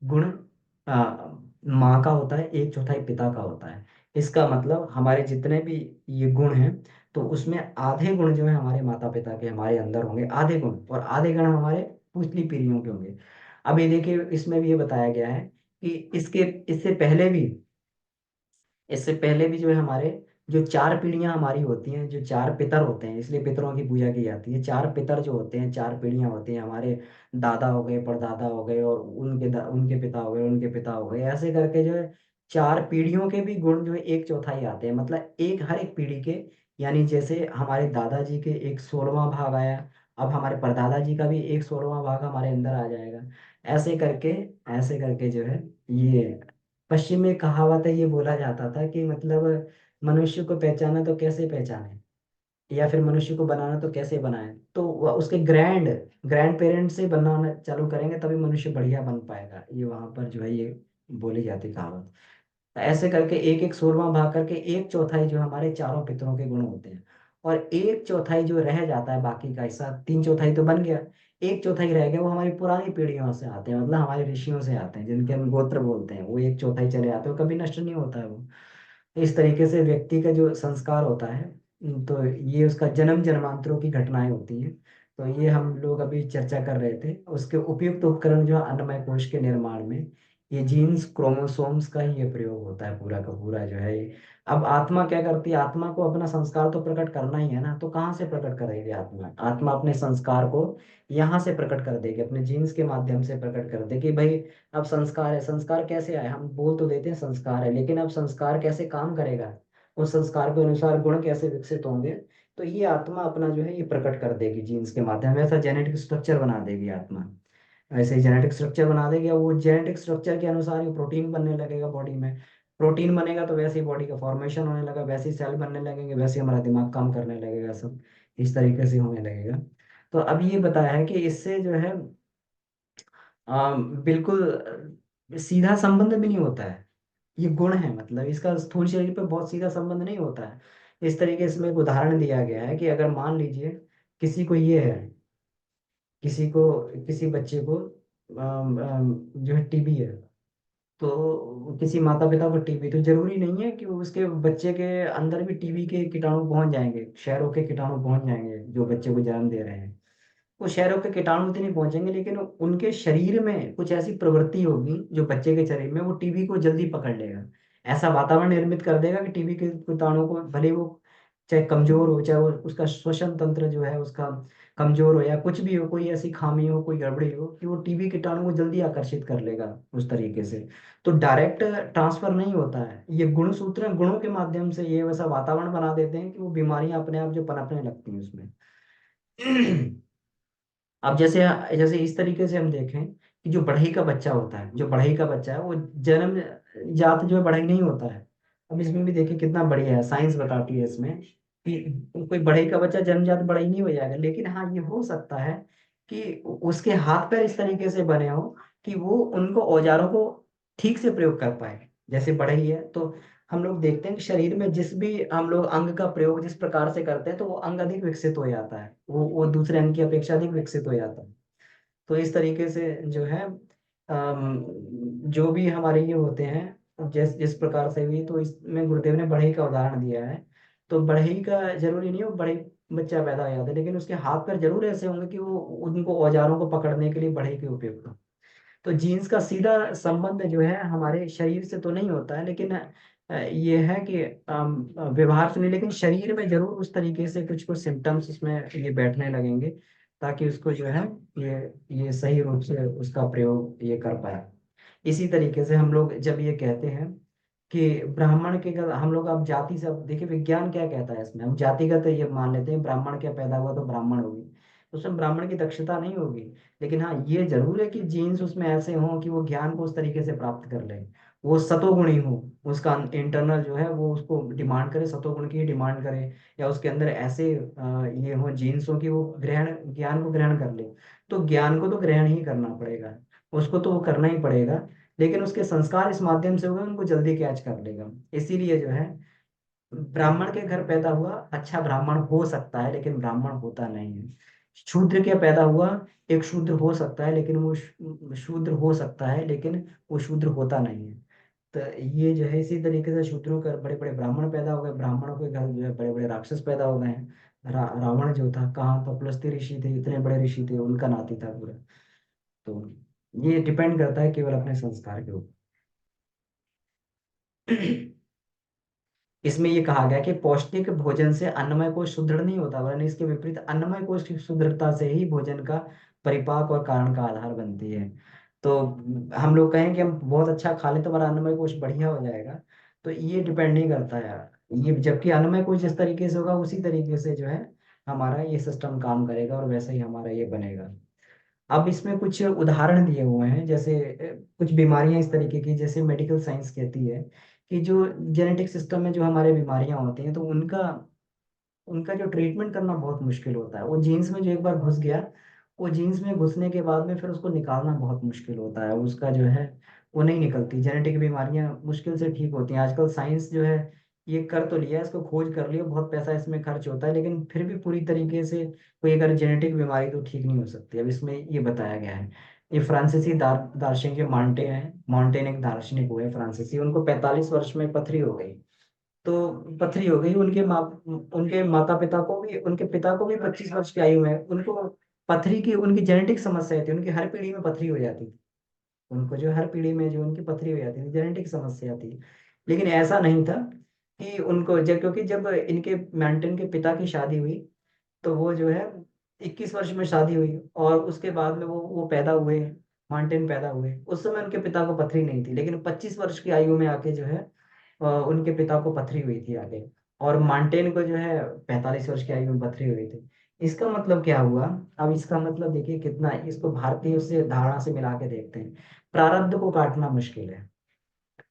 गुण माँ का होता है, एक चौथाई पिता का होता है। इसका मतलब हमारे जितने भी ये गुण हैं, तो उसमें आधे गुण जो है हमारे माता पिता के हमारे अंदर होंगे, आधे गुण, और आधे गुण हमारे पिछली पीढ़ियों के होंगे। अब ये देखिए इसमें भी ये बताया गया है कि इसके इससे पहले भी, इससे पहले भी जो है हमारे जो चार पीढ़ियां हमारी होती हैं, जो चार पितर होते हैं, इसलिए पितरों की पूजा की जाती है। चार पितर जो होते हैं, चार पीढ़ियां होती हैं, हमारे दादा हो गए, परदादा हो गए, और उनके पिता हो गए, उनके पिता हो गए, ऐसे करके जो है चार पीढ़ियों के भी गुण जो है एक चौथाई आते हैं, मतलब एक हर एक पीढ़ी के। यानी जैसे हमारे दादाजी के एक 16वां भाग आया, अब हमारे परदादा जी का भी एक 16वां भाग हमारे अंदर आ जाएगा। ऐसे करके, ऐसे करके जो है ये पश्चिम में कहावत है, ये बोला जाता था कि मतलब मनुष्य को पहचाना तो कैसे पहचाने, या फिर मनुष्य को बनाना तो कैसे बनाए, तो उसके ग्रैंड ग्रैंड पेरेंट से बनाना चालू करेंगे तभी मनुष्य बढ़िया बन पाएगा, ये वहां पर जो है ये बोली जाती कहावत। तो ऐसे करके एक एक 16वां भाग करके एक चौथाई जो हमारे चारों पितरों के गुण होते हैं, और एक चौथाई जो रह जाता है, बाकी का हिस्सा, तीन चौथाई तो बन गया, एक चौथाई रह गया, वो हमारी पुरानी पीढ़ियों से आते हैं, मतलब हमारे ऋषियों से आते हैं, जिनके हम गोत्र बोलते हैं, वो एक चौथाई चले आते हैं, वो कभी नष्ट नहीं होता है वो। इस तरीके से व्यक्ति का जो संस्कार होता है, तो ये उसका जन्म जन्मांतरों की घटनाएं होती हैं। तो ये हम लोग अभी चर्चा कर रहे थे, उसके उपयुक्त उपकरण जो है अन्नमय कोश के निर्माण में, ये जीन्स क्रोमोसोम्स का ही ये प्रयोग होता है पूरा का पूरा जो है ये। अब आत्मा क्या करती है, आत्मा को अपना संस्कार तो प्रकट करना ही है ना, तो कहाँ से प्रकट करेगी आत्मा, आत्मा अपने संस्कार को यहाँ से प्रकट कर देगी, अपने जीन्स के माध्यम से प्रकट कर देगी भाई। अब संस्कार है, संस्कार कैसे आए, हम बोल तो देते हैं संस्कार है, लेकिन अब संस्कार कैसे काम करेगा, उस संस्कार के अनुसार गुण कैसे विकसित होंगे, तो ये आत्मा अपना जो है ये प्रकट कर देगी जीन्स के माध्यम, ऐसा जेनेटिक स्ट्रक्चर बना देगी आत्मा। ऐसे ही जेनेटिक स्ट्रक्चर बना देगी, और वो जेनेटिक स्ट्रक्चर के अनुसार ही प्रोटीन बनने लगेगा बॉडी में। प्रोटीन बनेगा तो वैसे ही बॉडी का फॉर्मेशन होने लगा, वैसे ही सेल बनने लगेंगे, वैसे ही हमारा दिमाग काम करने लगेगा, सब इस तरीके से होने लगेगा। तो अब ये बताया है कि इससे जो है बिल्कुल सीधा संबंध भी नहीं होता है, ये गुण है, मतलब इसका स्थूल शरीर पे बहुत सीधा संबंध नहीं होता है। इस तरीके से इसमें एक उदाहरण दिया गया है कि अगर मान लीजिए किसी को ये है, किसी को, किसी बच्चे को जो है टीबी है, तो किसी माता पिता को टीबी, तो जरूरी नहीं है कि उसके बच्चे के अंदर भी टीबी के कीटाणु पहुंच जाएंगे, क्षयरोग के कीटाणु पहुंच जाएंगे जो बच्चे को जन्म दे रहे हैं। वो शहरों के कीटाणु तो नहीं पहुंचेंगे, लेकिन उनके शरीर में कुछ ऐसी प्रवृत्ति होगी जो बच्चे के शरीर में वो टीबी को जल्दी पकड़ लेगा, ऐसा वातावरण निर्मित कर देगा कि टीबी के कीटाणु को, भले वो चाहे कमजोर हो, चाहे वो उसका श्वसन तंत्र जो है उसका कमजोर हो, या कुछ भी हो, कोई ऐसी खामी हो, कोई गड़बड़ी हो, कि वो टीबी कीटाणु को जल्दी आकर्षित कर लेगा उस तरीके से। तो डायरेक्ट ट्रांसफर नहीं होता है, ये गुण सूत्र हैं, गुणों के माध्यम से ये वैसा वातावरण बना देते हैं कि वो बीमारियां अपने आप जो पनपने लगती हैं उसमें। अब जैसे, जैसे इस तरीके से हम देखें कि जो बढ़ई का बच्चा होता है, जो बढ़ई का बच्चा है वो जन्म जात जो है बढ़ई नहीं होता है। अब इसमें भी देखिए कितना बढ़िया है, साइंस बताती है इसमें कि कोई बढ़ई का बच्चा जन्मजात बढ़ई नहीं हो जाएगा, लेकिन हाँ ये हो सकता है कि उसके हाथ पैर इस तरीके से बने हो कि वो उनको औजारों को ठीक से प्रयोग कर पाए। जैसे बढ़ई है तो हम लोग देखते हैं कि शरीर में जिस भी हम लोग अंग का प्रयोग जिस प्रकार से करते हैं तो वो अंग अधिक विकसित हो जाता है, वो दूसरे अंग की अपेक्षा अधिक विकसित हो जाता है। तो इस तरीके से जो है जो भी हमारे ये होते हैं जिस जिस प्रकार से भी, तो इसमें गुरुदेव ने बढ़ई का उदाहरण दिया है। तो बढ़ई का जरूरी नहीं हो बढ़ई बच्चा पैदा हो जाता है, लेकिन उसके हाथ पैर जरूर ऐसे होंगे कि वो उनको औजारों को पकड़ने के लिए बढ़ई के उपयुक्त हो। तो जीन्स का सीधा संबंध जो है हमारे शरीर से तो नहीं होता है, लेकिन ये है कि व्यवहार से नहीं, लेकिन शरीर में जरूर उस तरीके से कुछ कुछ सिम्टम्स उसमें ये बैठने लगेंगे, ताकि उसको जो है ये ये सही रूप से उसका प्रयोग ये कर पाए। इसी तरीके से हम लोग जब ये कहते हैं कि ब्राह्मण के हम लोग अब जाति से, अब देखिए विज्ञान क्या कहता है इसमें, हम जातिगत ये मान लेते हैं ब्राह्मण क्या पैदा हुआ तो ब्राह्मण होगी, उसमें ब्राह्मण की दक्षता नहीं होगी। लेकिन हाँ ये जरूर है कि जीन्स उसमें ऐसे हों कि वो ज्ञान को उस तरीके से प्राप्त कर ले, वो सतोगुणी हो, उसका इंटरनल जो है वो उसको डिमांड करे, सतोगुण की डिमांड करे, या उसके अंदर ऐसे ये हो जीन्स हो कि वो ग्रहण ज्ञान को ग्रहण कर ले। तो ज्ञान को तो ग्रहण ही करना पड़ेगा, उसको तो वो करना ही पड़ेगा, लेकिन उसके संस्कार इस माध्यम से हुए उनको जल्दी कैच कर लेगा। इसीलिए जो है ब्राह्मण के घर पैदा हुआ अच्छा ब्राह्मण हो सकता है, लेकिन ब्राह्मण होता नहीं है। शूद्र के पैदा हुआ एक शूद्र हो सकता है, लेकिन वो शूद्र हो सकता है, लेकिन वो शूद्र होता नहीं है। तो ये जो है इसी तरीके से शूद्रों के बड़े बड़े ब्राह्मण पैदा हो गए, ब्राह्मणों के घर जो है बड़े बड़े राक्षस पैदा हो गए हैं। रावण जो था कहाँ, पपलस्ती ऋषि थे, इतने बड़े ऋषि थे, उनका नाती था पूरा। तो ये डिपेंड करता है केवल अपने संस्कार के ऊपर। इसमें ये कहा गया कि पौष्टिक भोजन से अन्नमय कोश सुदृढ़ नहीं होता, वरन इसके विपरीत अन्नमय कोश की सुदृढ़ता से ही भोजन का परिपाक और कारण का आधार बनती है। तो हम लोग कहें कि हम बहुत अच्छा खा लें तो हमारा अन्नमय कोश बढ़िया हो जाएगा, तो ये डिपेंड नहीं करता यार। ये जबकि अन्नमय कोश जिस तरीके से होगा उसी तरीके से जो है हमारा ये सिस्टम काम करेगा, और वैसे ही हमारा ये बनेगा। अब इसमें कुछ उदाहरण दिए हुए हैं, जैसे कुछ बीमारियां इस तरीके की, जैसे मेडिकल साइंस कहती है कि जो जेनेटिक सिस्टम में जो हमारे बीमारियां होती हैं तो उनका उनका जो ट्रीटमेंट करना बहुत मुश्किल होता है। वो जीन्स में जो एक बार घुस गया, वो जीन्स में घुसने के बाद में फिर उसको निकालना बहुत मुश्किल होता है, उसका जो है वो नहीं निकलती। जेनेटिक बीमारियां मुश्किल से ठीक होती हैं। आजकल साइंस जो है ये कर तो लिया है, इसको खोज कर लिया, बहुत पैसा इसमें खर्च होता है, लेकिन फिर भी पूरी तरीके से कोई अगर जेनेटिक बीमारी तो ठीक नहीं हो सकती। अब इसमें ये बताया गया है। ये फ्रांसीसी दार्शनिक मांटे हैं, मॉन्टेन एक दार्शनिक हुए फ्रांसीसी, उनको 45 वर्ष में पथरी हो गई। तो पथरी हो गई उनके माता पिता को भी, उनके पिता को भी 25 वर्ष की आयु में उनको पथरी की, उनकी जेनेटिक समस्या थी, उनकी हर पीढ़ी में पथरी हो जाती थी। उनको जो हर पीढ़ी में जो उनकी पथरी हो जाती थी, जेनेटिक समस्या थी। लेकिन ऐसा नहीं था कि उनको जब, क्योंकि जब इनके मेंटेन के पिता की शादी हुई तो वो जो है 21 वर्ष में शादी हुई, और उसके बाद में वो पैदा हुए, मार्टिन पैदा हुए। उस समय उनके पिता को पथरी नहीं थी, लेकिन 25 वर्ष की आयु में आके जो है उनके पिता को पथरी हुई थी आगे। और मार्टिन को जो है 45 वर्ष की आयु में पथरी हुई थी। इसका मतलब क्या हुआ? अब इसका मतलब देखिए कितना, इसको भारतीय से धारणा से मिला के देखते हैं। प्रारब्ध को काटना मुश्किल है।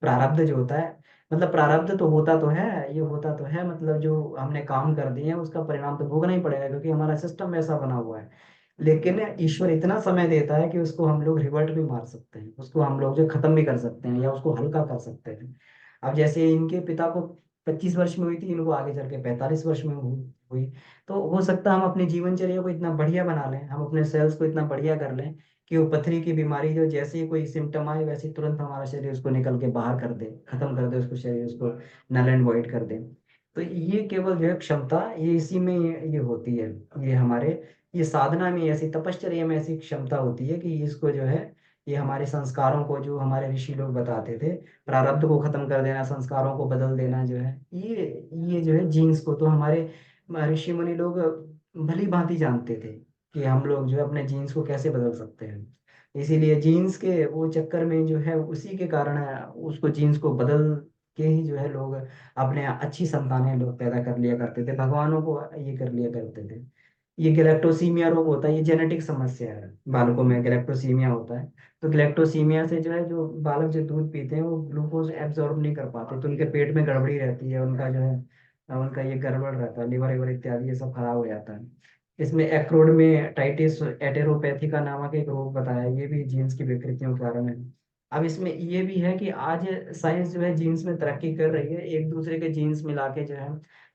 प्रारब्ध जो होता है, मतलब प्रारब्ध तो होता तो है, ये होता तो है, मतलब जो हमने काम कर दिए हैं उसका परिणाम तो भोगना ही पड़ेगा, क्योंकि हमारा सिस्टम ऐसा बना हुआ है। लेकिन ईश्वर इतना समय देता है कि उसको हम लोग रिवर्ट भी मार सकते हैं, उसको हम लोग जो खत्म भी कर सकते हैं या उसको हल्का कर सकते हैं। अब जैसे इनके पिता को 25 वर्ष में हुई थी, इनको आगे चल के 45 वर्ष में हुई। तो हो सकता है हम अपनी जीवनचर्या को इतना बढ़िया बना लें, हम अपने सेल्स को इतना बढ़िया कर लें कि वो पथरी की बीमारी जो जैसे ही कोई सिम्टम आए वैसे ही तुरंत हमारा शरीर उसको निकल के बाहर कर दे, खत्म कर दे उसको, शरीर उसको नल एंड वॉइड कर दे। तो ये केवल जो है क्षमता, ये इसी में ये होती है। ये हमारे ये साधना में ऐसी, तपश्चर्या में ऐसी क्षमता होती है कि इसको जो है ये हमारे संस्कारों को, जो हमारे ऋषि लोग बताते थे, प्रारब्ध को खत्म कर देना, संस्कारों को बदल देना जो है, ये जो है जीन्स को तो हमारे ऋषि मुनि लोग भली भांति जानते थे कि हम लोग जो है अपने जीन्स को कैसे बदल सकते हैं। इसीलिए जीन्स के वो चक्कर में जो है उसी के कारण उसको जीन्स को बदल के ही जो है लोग अपने अच्छी संतानें लोग पैदा कर लिया करते थे, भगवानों को ये कर लिया करते थे। ये गैलेक्टोसीमिया रोग होता है, ये जेनेटिक समस्या है, बालकों में गैलेक्टोसीमिया होता है। तो गैलेक्टोसीमिया से जो है जो बालक जो दूध पीते हैं वो ग्लूकोज एब्जॉर्ब नहीं कर पाते, तो उनके पेट में गड़बड़ी रहती है, उनका जो है उनका ये गड़बड़ रहता है, लिवर लिवर इत्यादि ये सब खराब हो जाता है। इसमें एक्रोड में टाइटिस एटेरोपैथी का नामक एक रोग बताया, ये भी जीन्स की विकृतियों के कारण है। अब इसमें ये भी है कि आज साइंस जो है जीन्स में तरक्की कर रही है, एक दूसरे के जीन्स मिला के जो है,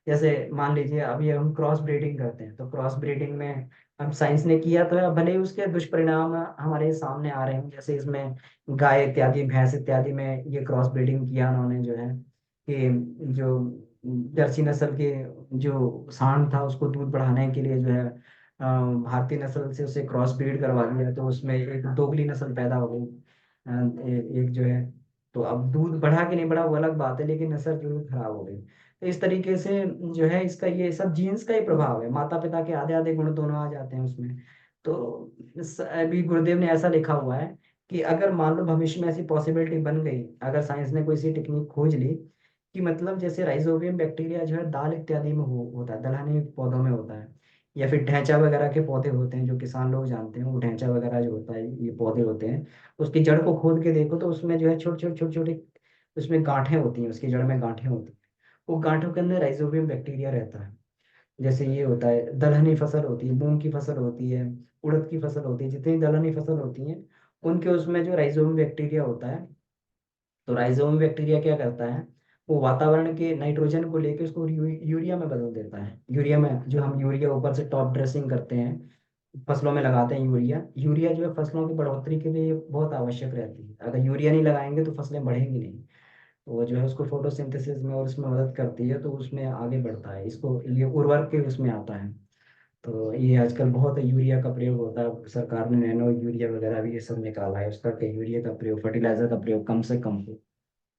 जैसे मान लीजिए अभी हम क्रॉस ब्रीडिंग करते हैं, तो क्रॉस ब्रीडिंग में अब साइंस ने किया तो है, भले ही उसके दुष्परिणाम हमारे सामने आ रहे हैं, जैसे इसमें गाय इत्यादि भैंस इत्यादि में ये क्रॉस ब्रीडिंग किया उन्होंने जो है, कि जो जर्सी नस्ल के जो सांड था उसको दूध बढ़ाने के लिए जो है भारतीय नस्ल से उसे क्रॉस ब्रीड करवा दिया, तो उसमें एक दोगली नस्ल पैदा हो गई। एक जो है, तो अब दूध बढ़ा कि नहीं बढ़ा वो अलग बात है, लेकिन नस्ल जरूर खराब हो गई। तो इस तरीके से जो है इसका ये सब जीन्स का ही प्रभाव है, माता पिता के आधे आधे गुण दोनों आ जाते हैं उसमें। तो अभी गुरुदेव ने ऐसा लिखा हुआ है कि अगर मान लो भविष्य में ऐसी पॉसिबिलिटी बन गई, अगर साइंस ने कोई सी टेक्निक खोज ली कि मतलब जैसे राइजोबियम बैक्टीरिया जो है दाल इत्यादि में होता है, दलहनी पौधों में होता है, या फिर ढैंचा वगैरह के पौधे होते हैं जो किसान लोग जानते हैं, वो ढैंचा वगैरह जो होता है ये पौधे होते हैं, उसकी जड़ को खोद के देखो तो उसमें जो है छोटे छोटे छोटे छोटे उसमें गांठें होती हैं, उसकी जड़ में गांठें होती हैं, वो गांठों के अंदर राइजोबियम बैक्टीरिया रहता है। जैसे ये होता है दलहनी फसल होती है, मूंग की फसल होती है, उड़द की फसल होती है, जितनी दलहनी फसल होती है उनके उसमें जो राइजोबियम बैक्टीरिया होता है, तो राइजोबियम बैक्टीरिया क्या करता है, वो वातावरण के नाइट्रोजन को लेकर उसको यूरिया में बदल देता है। यूरिया में जो हम यूरिया ऊपर से टॉप ड्रेसिंग करते हैं, फसलों में लगाते हैं यूरिया, यूरिया जो है फसलों की बढ़ोतरी के लिए बहुत आवश्यक रहती है, अगर यूरिया नहीं लगाएंगे तो फसलें बढ़ेंगी नहीं। तो वो जो है उसको फोटोसिंथेसिस में और उसमें मदद करती है, तो उसमें आगे बढ़ता है, इसको ये उर्वरक के उसमें आता है। तो ये आजकल बहुत यूरिया का प्रयोग होता है, सरकार ने नैनो यूरिया वगैरह भी ये सब निकाला है उसका, कि यूरिया का प्रयोग, फर्टिलाइजर का प्रयोग कम से कम हो।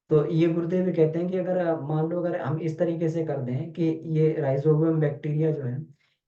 तो ये गुरुदेव भी कहते हैं कि अगर मान लो अगर हम इस तरीके से कर दें कि ये राइजोबियम बैक्टीरिया जो है,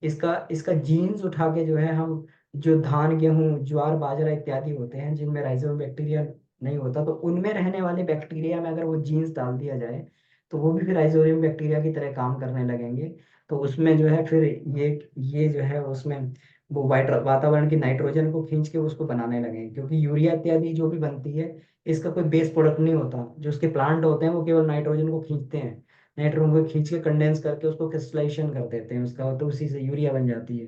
इसका इसका जीन्स उठा के जो है हम, जो धान गेहूं ज्वार बाजरा इत्यादि होते हैं जिनमें राइजोबियम बैक्टीरिया नहीं होता, तो उनमें रहने वाले बैक्टीरिया में अगर वो जीन्स डाल दिया जाए, तो वो भी फिर राइजोबियम बैक्टीरिया की तरह काम करने लगेंगे। तो उसमें जो है फिर ये जो है उसमें वो वाइट वातावरण की नाइट्रोजन को खींच के उसको बनाने लगेंगे, क्योंकि यूरिया इत्यादि जो भी बनती है इसका कोई बेस प्रोडक्ट नहीं होता, जो उसके प्लांट होते हैं वो केवल नाइट्रोजन को खींचते हैं, नाइट्रोजन को खींच के कंडेंस करके उसको क्रिस्टलाइजेशन कर देते हैं उसका, तो उसी से यूरिया बन जाती है।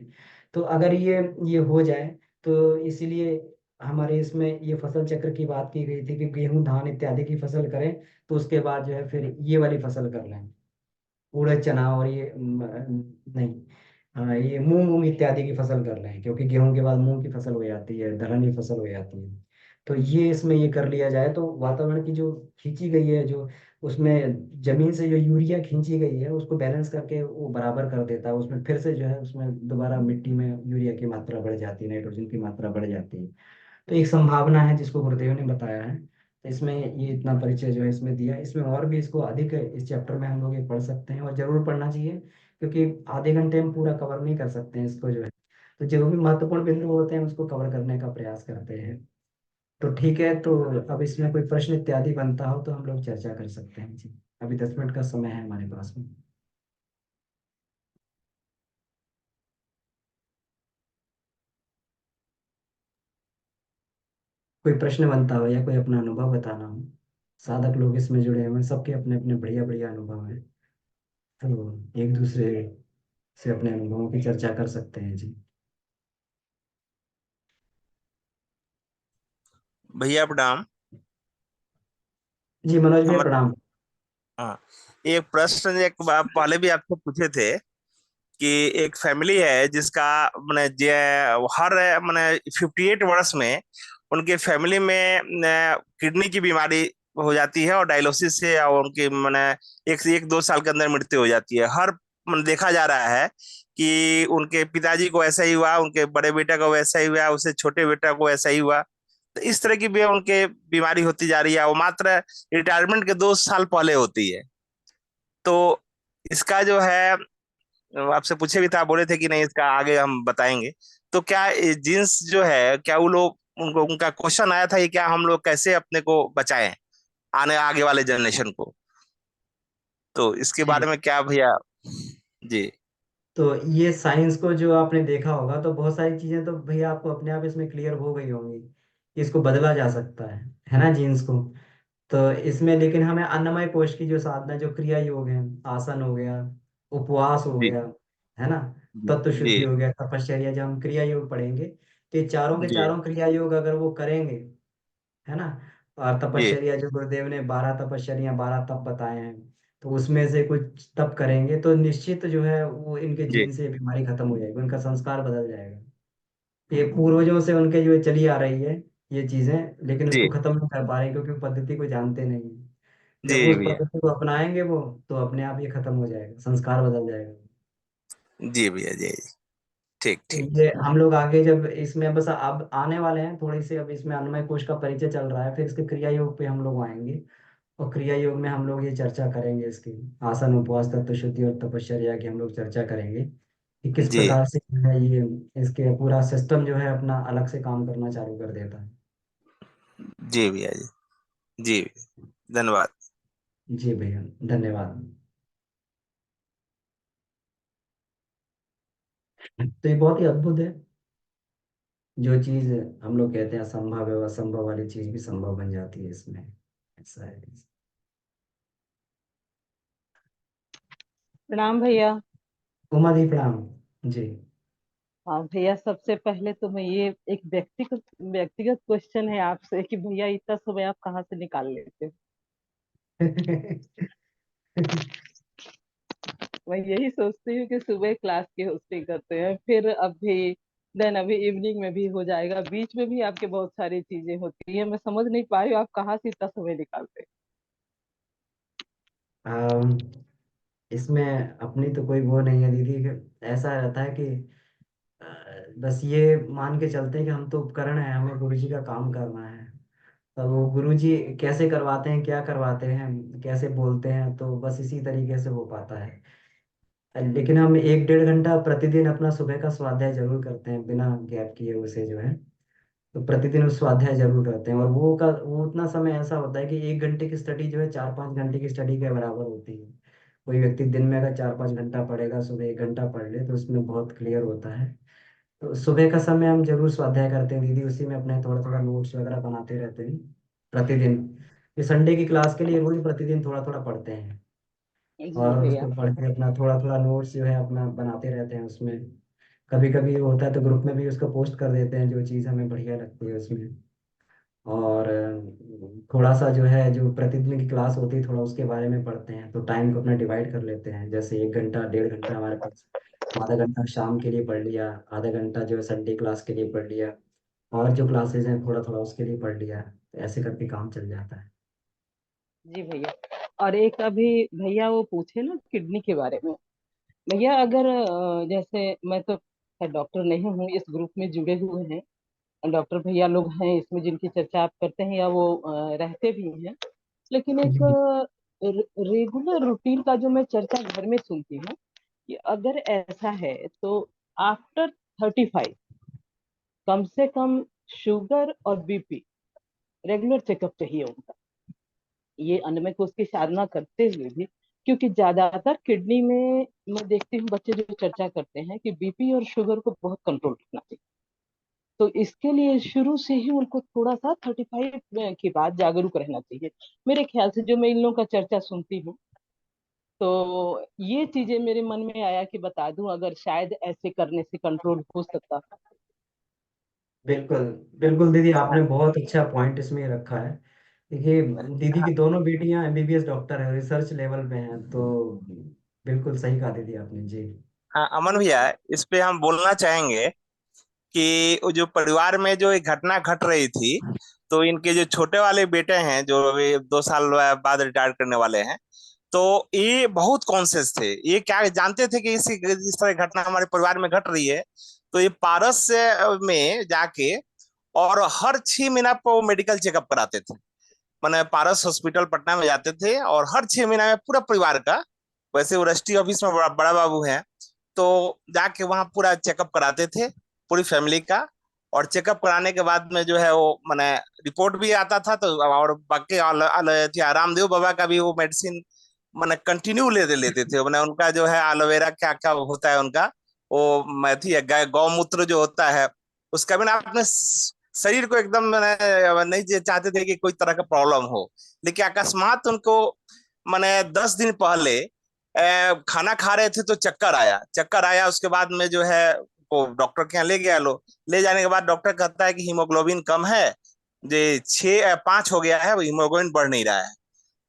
तो अगर ये हो जाए, तो इसीलिए हमारे इसमें ये फसल चक्र की बात की गई थी कि गेहूं धान इत्यादि की फसल करें, तो उसके बाद जो है फिर ये वाली फसल कर लें, उड़द चना और ये नहीं, हाँ ये मूंग मूंग इत्यादि की फसल कर रहे हैं, क्योंकि गेहूं के बाद मूंग की फसल हो जाती है, दलहनी फसल हो जाती है। तो ये इसमें ये कर लिया जाए तो वातावरण की जो खींची गई है, जो उसमें जमीन से जो यूरिया खींची गई है उसको बैलेंस करके वो बराबर कर देता है, उसमें फिर से जो है उसमें दोबारा मिट्टी में यूरिया की मात्रा बढ़ जाती है, नाइट्रोजन की मात्रा बढ़ जाती है। तो एक संभावना है जिसको गुरुदेव ने बताया है। तो इसमें ये इतना परिचय जो है इसमें दिया, इसमें और भी इसको अधिक इस चैप्टर में हम लोग ये पढ़ सकते हैं और जरूर पढ़ना चाहिए, क्योंकि आधे घंटे में पूरा कवर नहीं कर सकते हैं इसको जो है, तो जो भी महत्वपूर्ण बिंदु होते हैं उसको कवर करने का प्रयास करते हैं। तो ठीक है, तो अब इसमें कोई प्रश्न इत्यादि बनता हो तो हम लोग चर्चा कर सकते हैं जी। अभी 10 मिनट का समय है हमारे पास में। कोई प्रश्न बनता हो या कोई अपना अनुभव बताना हो, साधक लोग इसमें जुड़े हुए हैं, सबके अपने अपने बढ़िया बढ़िया अनुभव हैं, तो एक दूसरे से अपने अनुभवों की चर्चा कर सकते हैं जी। भैया प्रणाम। जी मनोज भैया हमारा प्रणाम। हाँ, एक प्रश्न एक पहले भी आपसे पूछे थे कि एक फैमिली है जिसका मैंने हर मैंने 58 वर्ष में उनके फैमिली में किडनी की बीमारी हो जाती है और डायलिसिस से और उनकी मैंने 1 से 2 साल के अंदर मृत्यु हो जाती है। हर मैंने देखा जा रहा है कि उनके पिताजी को ऐसा ही हुआ, उनके बड़े बेटा को वैसा ही हुआ, उससे छोटे बेटा को ऐसा ही हुआ। तो इस तरह की भी उनके बीमारी होती जा रही है, वो मात्र रिटायरमेंट के 2 साल पहले होती है। तो इसका जो है आपसे पूछे भी था, बोले थे कि नहीं इसका आगे हम बताएंगे। तो क्या जीन्स जो है, क्या वो लोग उनको उनका क्वेश्चन आया था कि क्या हम लोग कैसे अपने को बचाएं आने आगे वाले जनरेशन को, तो इसके जी, बारे में क्या भैया? जी। तो ये साइंस को जो आपने देखा होगा तो बहुत सारी चीजें तो भैया आपको अपने आप इसमें क्लियर हो गई होंगी कि इसको बदला जा सकता है ना जीन्स को। तो इसमें लेकिन हमें अन्नमय कोश की जो साधना, जो क्रिया योग है, आसन हो गया, उपवास हो जी गया, है ना, जी तत्व जी शुद्धि हो गया, तपश्चर्या, जब हम क्रिया योग पढ़ेंगे तो ये चारों के जी चारों क्रिया योग अगर वो करेंगे, है ना, और जी तपश्चर्या जो गुरुदेव ने 12 तपश्चर्या 12 तप बताए हैं, तो उसमें से कुछ तप करेंगे तो निश्चित जो है वो इनके जी जीन से ये बीमारी खत्म हो जाएगी, उनका संस्कार बदल जाएगा। ये पूर्वजों से उनके जो चली आ रही है ये चीजें, लेकिन जी उसको खत्म नहीं कर पा रहे क्योंकि वो पद्धति को जानते नहीं। जब वो जी उस भैया। पद्धति को अपनाएंगे वो, तो अपने आप ये खत्म हो जाएगा, संस्कार बदल जाएगा। जी भैया जी जी। ठीक तो ठीक। ये हम लोग आगे जब इसमें बस अब आने वाले हैं थोड़ी सी, अब इसमें अन्नमय कोश का परिचय चल रहा है, फिर इसके क्रिया योग पे हम लोग आएंगे, और क्रिया योग में हम लोग ये चर्चा करेंगे इसकी, आसन उपवास तत्व शुद्धि और तपश्चर्या की हम लोग चर्चा करेंगे कि किस जी प्रकार से जो है ये इसके पूरा सिस्टम जो है अपना अलग से काम करना चालू कर देता है। जी भैया जी। जी धन्यवाद। जी भैया, धन्यवाद। तो ये बहुत ही अद्भुत है, जो चीज हम लोग कहते हैं असंभव है, असंभव वाली चीज भी संभव बन जाती है इसमें, ऐसा है। प्रणाम भैया। उमा दी प्रणाम। जी। हाँ भैया, सबसे पहले तो मैं ये एक व्यक्तिगत व्यक्तिगत क्वेश्चन है आपसे कि भैया इतना समय आप कहाँ से निकाल लेते हो? मैं यही सोचती हूँ कि सुबह क्लास की होस्टिंग करते हैं, फिर अभी देन अभी इवनिंग में भी हो जाएगा, बीच में भी आपके बहुत सारी चीजें होती है, मैं समझ नहीं पा रही हूँ आप कहाँ से इतना समय निकालते अम, इसमें अपनी तो कोई वो नहीं है दीदी, ऐसा रहता है कि अ, बस ये मान के चलते हैं कि हम तो उपकरण है, हमें गुरु जी का काम करना है। तो वो गुरु जी कैसे करवाते हैं, क्या करवाते हैं, कैसे बोलते हैं, तो बस इसी तरीके से हो पाता है। लेकिन हम 1 डेढ़ घंटा प्रतिदिन अपना सुबह का स्वाध्याय जरूर करते हैं, बिना गैप किए उसे जो है, तो प्रतिदिन उस स्वाध्याय जरूर करते हैं, और वो उतना समय ऐसा होता है कि 1 घंटे की स्टडी जो है 4 5 घंटे की स्टडी के बराबर होती है। कोई व्यक्ति दिन में अगर 4 5 घंटा पढ़ेगा, सुबह 1 घंटा पढ़ ले, तो उसमें बहुत क्लियर होता है। तो सुबह का समय हम जरूर स्वाध्याय करते हैं दीदी, उसी में अपने थोड़ा थोड़ा नोट्स वगैरह बनाते रहते हैं प्रतिदिन। ये संडे की क्लास के लिए रोज प्रतिदिन थोड़ा थोड़ा पढ़ते हैं, हैं? जी और भैया। उसको पढ़ के अपना थोड़ा थोड़ा नोट्स जो है अपना बनाते रहते हैं उसमें। कभी कभी होता है तो ग्रुप में भी उसको पोस्ट कर देते हैं, जो चीज़ हमें बढ़िया लगती है उसमें। और थोड़ा सा जो है, जो प्रतिदिन की क्लास होती है थोड़ा उसके बारे में पढ़ते हैं, तो टाइम को अपना डिवाइड कर लेते हैं, जैसे 1 घंटा 1.5 घंटा हमारे पास, आधा घंटा शाम के लिए पढ़ लिया, आधा घंटा जो है संडे क्लास के लिए पढ़ लिया, और जो क्लासेज हैं थोड़ा थोड़ा उसके लिए पढ़ लिया, तो ऐसे करके काम चल जाता है। जी भैया। और एक अभी भैया वो पूछे ना किडनी के बारे में, भैया अगर जैसे मैं तो डॉक्टर नहीं हूँ, इस ग्रुप में जुड़े हुए हैं डॉक्टर भैया लोग हैं इसमें जिनकी चर्चा आप करते हैं या वो रहते भी हैं, लेकिन एक जी। रेगुलर रूटीन का जो मैं चर्चा घर में सुनती हूँ कि अगर ऐसा है तो आफ्टर 35 कम से कम शुगर और बीपी रेगुलर चेकअप चाहिए उनका, ये अन्नमय कोश की साधना करते हुए भी, क्योंकि ज्यादातर किडनी में मैं देखती हूँ बच्चे जो चर्चा करते हैं कि बीपी और शुगर को बहुत कंट्रोल रखना चाहिए, तो इसके लिए शुरू से ही उनको थोड़ा सा 35 के बाद जागरूक रहना चाहिए, मेरे ख्याल से जो मैं इन लोगों का चर्चा सुनती हूँ। तो ये चीजें मेरे मन में आया कि बता दूं अगर शायद ऐसे करने से कंट्रोल हो सकता। बिल्कुल। बिल्कुल दीदी, आपने बहुत अच्छा पॉइंट इसमें रखा है। देखिए, दीदी की दोनों बेटियां एमबीबीएस डॉक्टर है, रिसर्च लेवल पे हैं, तो बिल्कुल सही कहा दीदी आपने जी। हाँ अमन भैया, इस पे हम बोलना चाहेंगे कि वो जो परिवार में जो एक घटना घट रही थी, तो इनके जो छोटे वाले बेटे हैं जो अभी 2 साल बाद रिटायर करने वाले हैं, तो ये बहुत कॉन्शियस थे, ये क्या जानते थे कि इस तरह घटना हमारे परिवार में घट रही है। तो ये पारस में जाके और हर 6 महीना पर वो मेडिकल चेकअप कराते थे। मैंने पारस हॉस्पिटल पटना में जाते थे और हर 6 महीना में पूरा परिवार का, वैसे वो रजिस्ट्री ऑफिस में बड़ा बाबू है, तो जाके वहाँ पूरा चेकअप कराते थे पूरी फैमिली का। और चेकअप कराने के बाद में जो है वो मैंने रिपोर्ट भी आता था, तो और बाकी रामदेव बाबा का भी वो मेडिसिन मैंने कंटिन्यू लेते लेते थे। मैंने उनका जो है एलोवेरा क्या क्या होता है उनका, वो मैथी गौमूत्र जो होता है उसका भी ना, अपने शरीर को एकदम मैंने नहीं चाहते थे कि कोई तरह का प्रॉब्लम हो। लेकिन अकस्मात उनको मैंने 10 दिन पहले खाना खा रहे थे तो चक्कर आया, उसके बाद में जो है वो डॉक्टर के यहाँ ले गया। ले जाने के बाद डॉक्टर कहता है कि हीमोग्लोबिन कम है, ये 5 हो गया है, वो हीमोग्लोबिन बढ़ नहीं रहा है,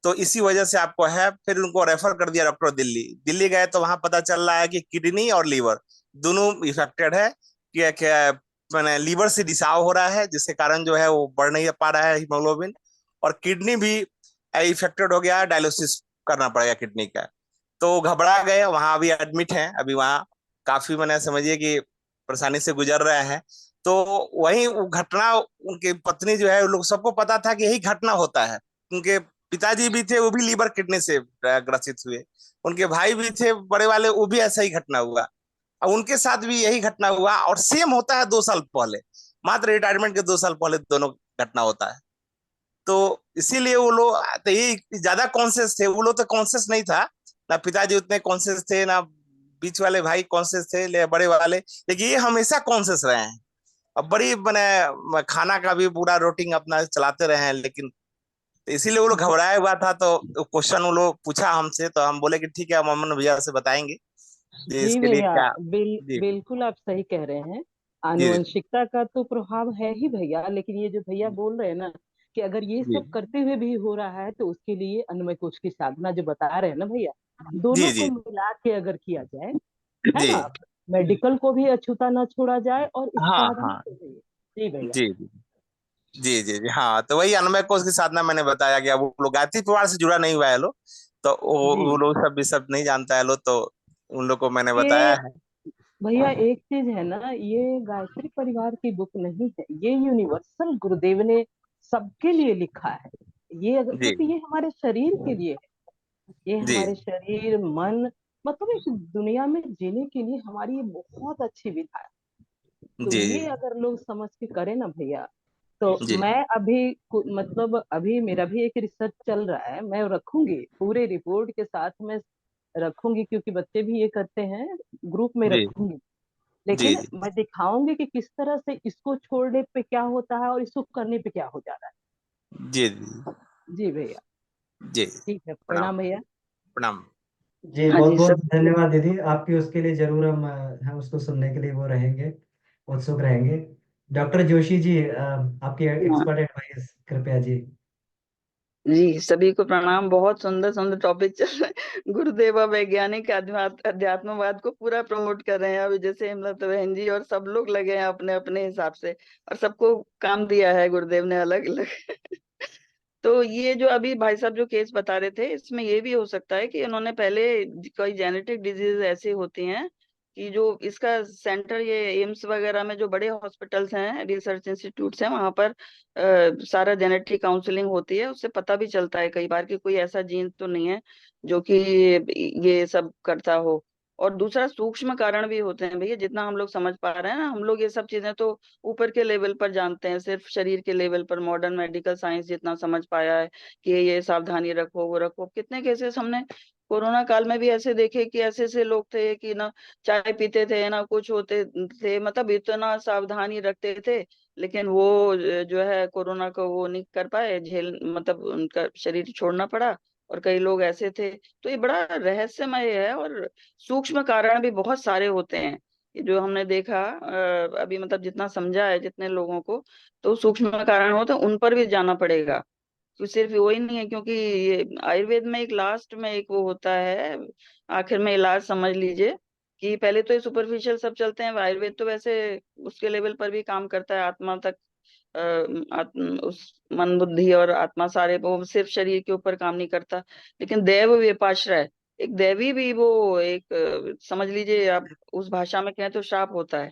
तो इसी वजह से आपको है। फिर उनको रेफर कर दिया डॉक्टर दिल्ली। दिल्ली गए तो वहां पता चल रहा है कि किडनी और लीवर दोनों इफेक्टेड है, कि मैंने लीवर से रिसाव हो रहा है, जिसके कारण जो है वो बढ़ नहीं पा रहा है हीमोग्लोबिन, और किडनी भी इफेक्टेड हो गया है, डायलिसिस करना पड़ेगा किडनी का। तो घबरा गए, वहां अभी एडमिट हैं, अभी वहां काफी मैंने समझिए कि परेशानी से गुजर रहे हैं। तो वही वो घटना, उनकी पत्नी जो है, उन लोग सबको पता था कि यही घटना होता है। उनके पिताजी भी थे, वो भी लीवर किडनी से ग्रसित हुए। उनके भाई भी थे बड़े वाले, वो भी ऐसा ही घटना हुआ। अब उनके साथ भी यही घटना हुआ, और सेम होता है 2 साल पहले, मात्र रिटायरमेंट के 2 साल पहले दोनों घटना होता है। तो इसीलिए वो लोग तो ये ज्यादा कॉन्शियस थे, वो लोग तो कॉन्शियस नहीं था ना, पिताजी उतने कॉन्शियस थे ना, बीच वाले भाई कॉन्शियस थे, बड़े वाले, लेकिन ये हमेशा कॉन्शियस रहे हैं। अब बड़ी मैंने खाना का भी पूरा रूटीन अपना चलाते रहे हैं, लेकिन तो इसीलिए वो लोग घबराया हुआ था। तो क्वेश्चन वो लोग पूछा हमसे, तो हम बोले कि ठीक है, हम अमन भैया से बताएंगे ये जी इसके लिए भैया, क्या। जी बिल्कुल आप सही कह रहे हैं। जी आनुवंशिकता का तो प्रभाव है ही भैया, लेकिन ये जो भैया बोल रहे हैं ना कि अगर ये जी सब करते हुए भी हो रहा है, तो उसके लिए अन्नमय कोश की साधना जो बता रहे हैं ना भैया, जी दोनों को जी मिला के अगर किया जाए, है जी ना, मेडिकल को भी अछूता ना छोड़ा जाए और इस हाँ साधना हाँ को भी। जी भैया। जी जी जी जी जी हाँ, तो वही अन्नमय कोश की साधना मैंने बताया गया। वो लोग गायत्री परिवार से जुड़ा नहीं हुआ है लोग, तो जी वो लोग सब भी सब नहीं जानता है लोग, तो उन लोग को मैंने बताया ये है। भैया एक चीज है ना, ये गायत्री परिवार की बुक नहीं है, ये यूनिवर्सल गुरुदेव ने सबके लिए लिखा है। ये अगर, जी क्योंकि ये हमारे शरीर के लिए है, ये जी हमारे शरीर मन, मतलब इस दुनिया में जीने के लिए हमारी ये बहुत अच्छी विधा है। तो जी ये अगर लोग समझ के करें ना भैया, तो जी मैं अभी मतलब अभी मेरा भी एक रिसर्च चल रहा है, मैं रखूंगी पूरे रिपोर्ट के साथ में, रखूंगी, क्योंकि बच्चे भी ये करते हैं, ग्रुप में जी रखूंगी। जी लेकिन जी मैं दिखाऊंगी कि किस तरह से इसको छोड़ने पे क्या होता है और इसको करने पे क्या हो जा रहा जी है। जी भैया। जी। ठीक है, प्रणाम प्रणाम भैया। प्रणाम। जी हाँ बहुत जी बहुत सब। धन्यवाद दीदी, आपकी उसके लिए जरूर हम उसको सुनने के लिए वो रहेंगे, उत्सुक रहेंगे। डॉक्टर जोशी जी, आपकी हाँ एक्सपर्ट एडवाइस कृपया जी। जी, सभी को प्रणाम। बहुत सुंदर सुंदर टॉपिक चल रहे हैं। गुरुदेव अब वैज्ञानिक अध्यात्मवाद को पूरा प्रमोट कर रहे हैं अभी, जैसे हेमलता बहन जी और सब लोग लगे हैं अपने अपने हिसाब से, और सबको काम दिया है गुरुदेव ने अलग अलग। तो ये जो अभी भाई साहब जो केस बता रहे थे, इसमें ये भी हो सकता है कि उन्होंने पहले कोई जेनेटिक डिजीज ऐसी होती हैं कि जो इसका सेंटर, ये एम्स वगैरह में जो बड़े हॉस्पिटल्स हैं, रिसर्च इंस्टीट्यूट्स हैं, वहां पर सारा जेनेटिक काउंसलिंग होती है। उससे पता भी चलता है कई बार कि कोई ऐसा जीन तो नहीं है जो कि ये सब करता हो। और दूसरा, सूक्ष्म कारण भी होते हैं भैया, जितना हम लोग समझ पा रहे हैं ना, हम लोग ये सब चीजें तो ऊपर के लेवल पर जानते हैं, सिर्फ शरीर के लेवल पर मॉडर्न मेडिकल साइंस जितना समझ पाया है कि ये सावधानी रखो वो रखो। कितने केसेस हमने कोरोना काल में भी ऐसे देखे कि ऐसे ऐसे लोग थे कि ना चाय पीते थे ना कुछ होते थे, मतलब इतना सावधानी रखते थे, लेकिन वो जो है कोरोना को वो नहीं कर पाए झेल, मतलब उनका शरीर छोड़ना पड़ा। और कई लोग ऐसे थे। तो ये बड़ा रहस्यमय है, और सूक्ष्म कारण भी बहुत सारे होते हैं। ये जो हमने देखा अभी, मतलब जितना समझा है जितने लोगों को, तो सूक्ष्म कारण हो तो उन पर भी जाना पड़ेगा। तो सिर्फ वही नहीं है, क्योंकि ये आयुर्वेद में एक लास्ट में एक वो होता है, आखिर में इलाज समझ लीजिए, कि पहले तो ये सुपरफिशियल सब चलते हैं, आयुर्वेद तो वैसे उसके लेवल पर भी काम करता है, आत्मा तक। उस मन बुद्धि और आत्मा सारे, वो सिर्फ शरीर के ऊपर काम नहीं करता। लेकिन दैव व्यपाश्रय, एक दैवी भी वो एक समझ लीजिए आप, उस भाषा में कहें तो श्राप होता है।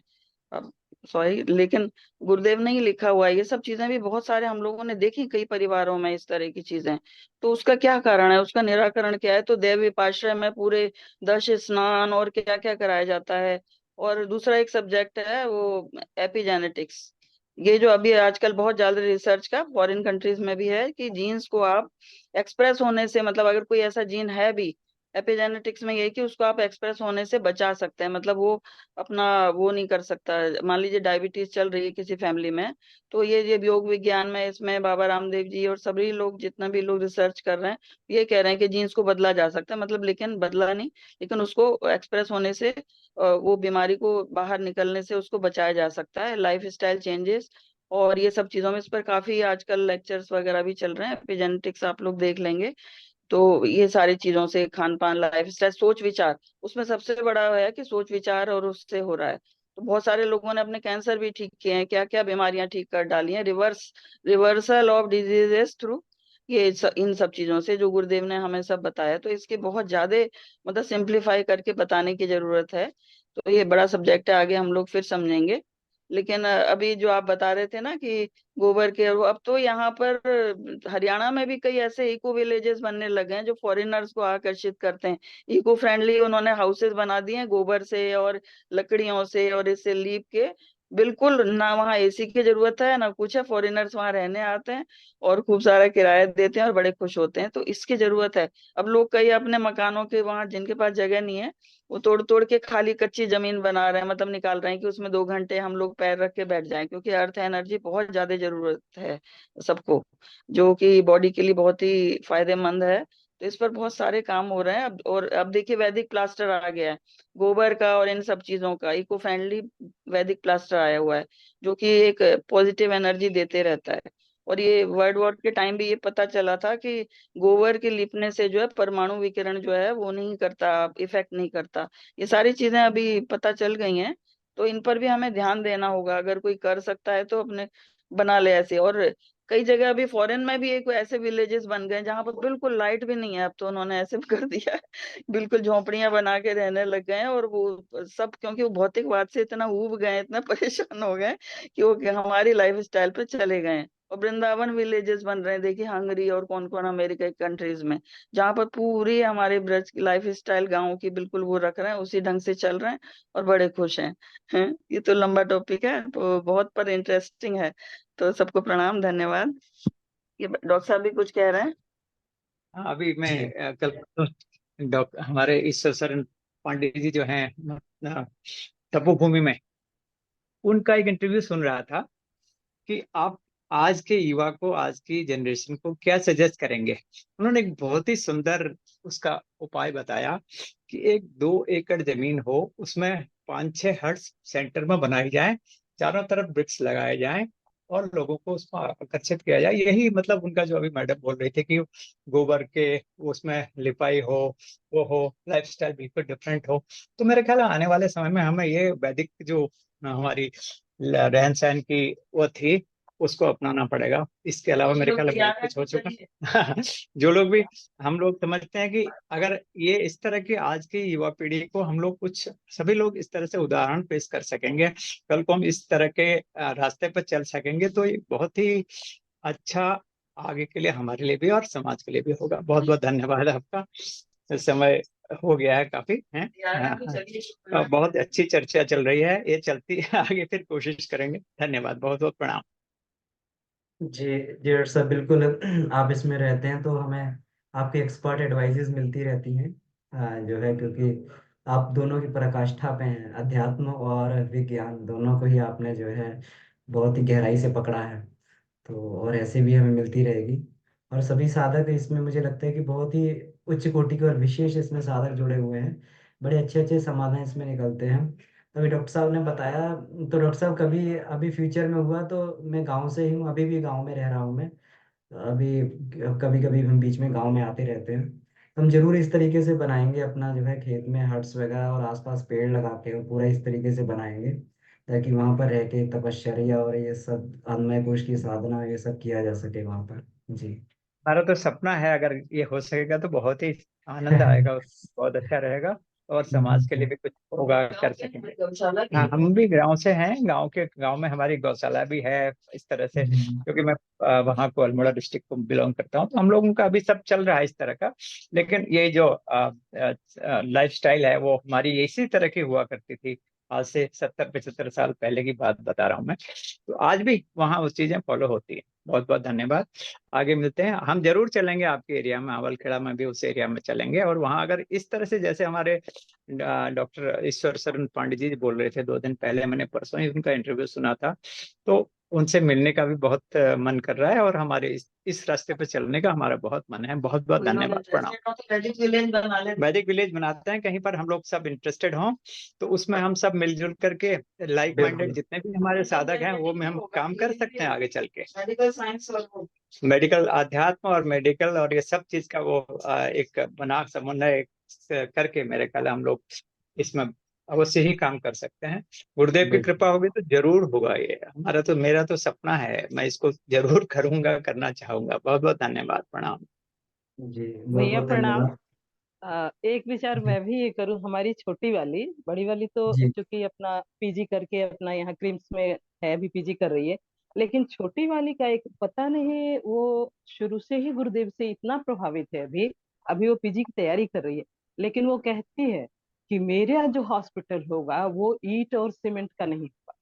अब सॉरी, लेकिन गुरुदेव ने ही लिखा हुआ है। ये सब चीजें भी बहुत सारे हम लोगों ने देखी कई परिवारों में इस तरह की चीजें। तो उसका क्या कारण है, उसका निराकरण क्या है? तो दैव विपाश्रय में पूरे 10 स्नान और क्या क्या कराया जाता है। और दूसरा एक सब्जेक्ट है वो एपिजेनेटिक्स, ये जो अभी आजकल बहुत ज्यादा रिसर्च का फॉरेन कंट्रीज में भी है, कि जीन्स को आप एक्सप्रेस होने से, मतलब अगर कोई ऐसा जीन है भी एपिजेनेटिक्स में यही कि उसको आप एक्सप्रेस होने से बचा सकते हैं, मतलब वो अपना वो नहीं कर सकता। मान लीजिए डायबिटीज चल रही है किसी फैमिली में, तो ये योग विज्ञान में इसमें बाबा रामदेव जी और सभी लोग जितना भी लोग रिसर्च कर रहे हैं, ये कह रहे हैं कि जीन्स को बदला जा सकता है, मतलब लेकिन बदला नहीं, लेकिन उसको एक्सप्रेस होने से वो बीमारी को बाहर निकलने से उसको बचाया जा सकता है। लाइफ स्टाइल चेंजेस और ये सब चीजों में इस पर काफी आजकल लेक्चर्स वगैरह भी चल रहे हैं, एपिजेनेटिक्स आप लोग देख लेंगे। तो ये सारी चीजों से खान पान, लाइफ स्टाइल, सोच विचार, उसमें सबसे बड़ा है कि सोच विचार और उससे हो रहा है। तो बहुत सारे लोगों ने अपने कैंसर भी ठीक किए हैं, क्या क्या बीमारियां ठीक कर डाली हैं, रिवर्सल ऑफ डिजीजेस थ्रू इन सब चीजों से जो गुरुदेव ने हमें सब बताया। तो इसके बहुत ज्यादा मतलब सिंप्लीफाई करके बताने की जरूरत है। तो ये बड़ा सब्जेक्ट है, आगे हम लोग फिर समझेंगे। लेकिन अभी जो आप बता रहे थे ना कि गोबर के, और अब तो यहाँ पर हरियाणा में भी कई ऐसे इको विलेजेस बनने लगे हैं जो फॉरेनर्स को आकर्षित करते हैं। इको फ्रेंडली उन्होंने हाउसेस बना दिए हैं गोबर से और लकड़ियों से और इससे लीप के। बिल्कुल ना वहाँ एसी की जरूरत है ना कुछ है, फॉरेनर्स वहाँ रहने आते हैं और खूब सारा किराया देते हैं और बड़े खुश होते हैं। तो इसकी जरूरत है। अब लोग कई अपने मकानों के वहाँ जिनके पास जगह नहीं है, वो तोड़ तोड़ के खाली कच्ची जमीन बना रहे हैं, मतलब निकाल रहे हैं कि उसमें 2 घंटे हम लोग पैर रख के बैठ जाएं, क्योंकि अर्थ एनर्जी बहुत ज्यादा जरूरत है सबको, जो कि बॉडी के लिए बहुत ही फायदेमंद है। तो इस पर बहुत सारे काम हो रहे हैं अब। और अब देखिए वैदिक प्लास्टर आ गया है, गोबर का और इन सब चीजों का इको फ्रेंडली वैदिक प्लास्टर आया हुआ है, जो कि एक पॉजिटिव एनर्जी देते रहता है। और ये वर्ल्ड वॉर के टाइम भी ये पता चला था कि गोबर के लिपने से जो है परमाणु विकिरण जो है वो नहीं करता, इफेक्ट नहीं करता। ये सारी चीजें अभी पता चल गई हैं। तो इन पर भी हमें ध्यान देना होगा, अगर कोई कर सकता है तो अपने बना ले ऐसे। और कई जगह अभी फॉरेन में भी एक ऐसे विलेजेस बन गए जहां पर बिल्कुल लाइट भी नहीं है, अब तो उन्होंने ऐसे भी कर दिया है बिल्कुल झोपड़ियां बना के रहने लग गए हैं। और वो सब क्योंकि वो भौतिकवाद से इतना ऊब गए, इतना परेशान हो गए कि वो हमारी लाइफ स्टाइल पे चले गए हैं। और वृंदावन विलेजेस बन रहे हैं, देखिए हंगरी और कौन कौन अमेरिका के कंट्रीज में, जहाँ पर पूरी हमारे ब्रज की लाइफ स्टाइल गाँव की बिल्कुल वो रख रहे हैं, उसी ढंग से चल रहे हैं और बड़े खुश हैं। ये तो लंबा टॉपिक है, तो बहुत पर इंटरेस्टिंग है। तो सबको प्रणाम, धन्यवाद। ये डॉक्टर साहब भी कुछ कह रहे हैं। हाँ, अभी मैं जी। कल डॉक्टर हमारे ईश्वर शरण पांडे जी जो हैं तपोभूमि में, उनका एक इंटरव्यू सुन रहा था कि आप आज के युवा को, आज की जनरेशन को क्या सजेस्ट करेंगे। उन्होंने एक बहुत ही सुंदर उसका उपाय बताया कि 1-2 एकड़ जमीन हो, उसमें 5-6 हट्स सेंटर में बनाई जाए, चारों तरफ वृक्ष लगाए जाएं और लोगों को उसमें आकर्षित किया जाए। यही मतलब उनका जो अभी मैडम बोल रही थी कि गोबर के उसमें लिपाई हो, वो हो, लाइफस्टाइल बिल्कुल डिफरेंट हो। तो मेरे ख्याल है आने वाले समय में हमें ये वैदिक जो हमारी रहन सहन की वो थी, उसको अपनाना पड़ेगा। इसके अलावा मेरे ख्याल में बहुत कुछ हो चुका जो लोग भी, हम लोग समझते हैं कि अगर ये इस तरह की आज की युवा पीढ़ी को हम लोग कुछ, सभी लोग इस तरह से उदाहरण पेश कर सकेंगे, कल को हम इस तरह के रास्ते पर चल सकेंगे, तो ये बहुत ही अच्छा आगे के लिए हमारे लिए भी और समाज के लिए भी होगा। बहुत बहुत धन्यवाद आपका। समय हो गया है काफी है। बहुत अच्छी चर्चा चल रही है, ये चलती है आगे, फिर कोशिश करेंगे। धन्यवाद, बहुत बहुत प्रणाम। जी जी डॉक्टर साहब, बिल्कुल। आप इसमें रहते हैं तो हमें आपकी एक्सपर्ट एडवाइजेज मिलती रहती हैं। जो है, क्योंकि आप दोनों की पराकाष्ठा पे हैं, अध्यात्म और विज्ञान दोनों को ही आपने जो है बहुत ही गहराई से पकड़ा है। तो और ऐसे भी हमें मिलती रहेगी। और सभी साधक इसमें मुझे लगता है कि बहुत ही उच्च कोटि के और विशेष इसमें साधक जुड़े हुए हैं। बड़े अच्छे अच्छे समाधान इसमें निकलते हैं। अभी डॉक्टर साहब ने बताया, तो डॉक्टर साहब कभी अभी फ्यूचर में हुआ तो मैं गांव से ही हूँ, अभी भी गांव में रह रहा हूँ मैं। अभी कभी कभी हम बीच में गांव में आते रहते हैं, तो हम जरूर इस तरीके से बनाएंगे अपना जो है खेत में हट्स वगैरह, और आसपास पेड़ लगा के पूरा इस तरीके से बनाएंगे, ताकि वहां पर रह के तपश्चर्या और ये सब अन्नमय कोश की साधना ये सब किया जा सके वहां पर। जी। हमारा तो सपना है, अगर ये हो सकेगा तो बहुत ही आनंद आएगा, बहुत अच्छा रहेगा और समाज के लिए भी कुछ होगा, कर सकेंगे। हाँ, हम भी गांव से हैं, गांव में हमारी गौशाला भी है इस तरह से, क्योंकि मैं वहाँ को अल्मोड़ा डिस्ट्रिक्ट को बिलोंग करता हूँ, तो हम लोगों का अभी सब चल रहा है इस तरह का। लेकिन ये जो लाइफ स्टाइल है वो हमारी इसी तरह की हुआ करती थी। आज से 70-75 साल पहले की बात बता रहा हूँ मैं। तो आज भी वहाँ वो चीजें फॉलो होती है। बहुत बहुत धन्यवाद। आगे मिलते हैं। हम जरूर चलेंगे आपके एरिया में, अवलखेड़ा में भी उस एरिया में चलेंगे, और वहाँ अगर इस तरह से जैसे हमारे डॉक्टर ईश्वर शरण पांडे जी बोल रहे थे 2 दिन पहले, मैंने परसों ही उनका इंटरव्यू सुना था, तो उनसे मिलने का भी बहुत मन कर रहा है, और हमारे इस रास्ते पे चलने का हमारा बहुत मन है। बहुत बहुत धन्यवाद, प्रणाम। वैदिक विलेज बना लेते वैदिक विलेज बनाते हैं कहीं पर, हम लोग सब इंटरेस्टेड हों तो उसमें हम सब मिलजुल करके लाइक माइंडेड बिल्कुल। जितने भी हमारे साधक हैं वो में हम काम कर सकते हैं आगे चल के। मेडिकल साइंस और मेडिकल अध्यात्म और मेडिकल और ये सब चीज का वो एक बना समन्वय करके मेरे ख्याल है हम लोग इसमें अवश्य ही काम कर सकते हैं। गुरुदेव की कृपा बिल्कुल होगी तो जरूर होगा। ये हमारा तो, मेरा तो सपना है, मैं इसको जरूर करूंगा, करना चाहूंगा। बहुत बहुत धन्यवाद, प्रणाम। जी, बहुत भैया बहुत प्रणाम। धन्यवाद। एक विचार जी मैं भी ये करूं, हमारी छोटी वाली, बड़ी वाली तो जी चूंकि अपना पीजी करके अपना यहाँ क्रिम्स में है, अभी पीजी कर रही है, लेकिन छोटी वाली का एक पता नहीं, वो शुरू से ही गुरुदेव से इतना प्रभावित है। अभी अभी वो पीजी की तैयारी कर रही है, लेकिन वो कहती है कि मेरा जो हॉस्पिटल होगा वो ईंट और सीमेंट का नहीं होगा,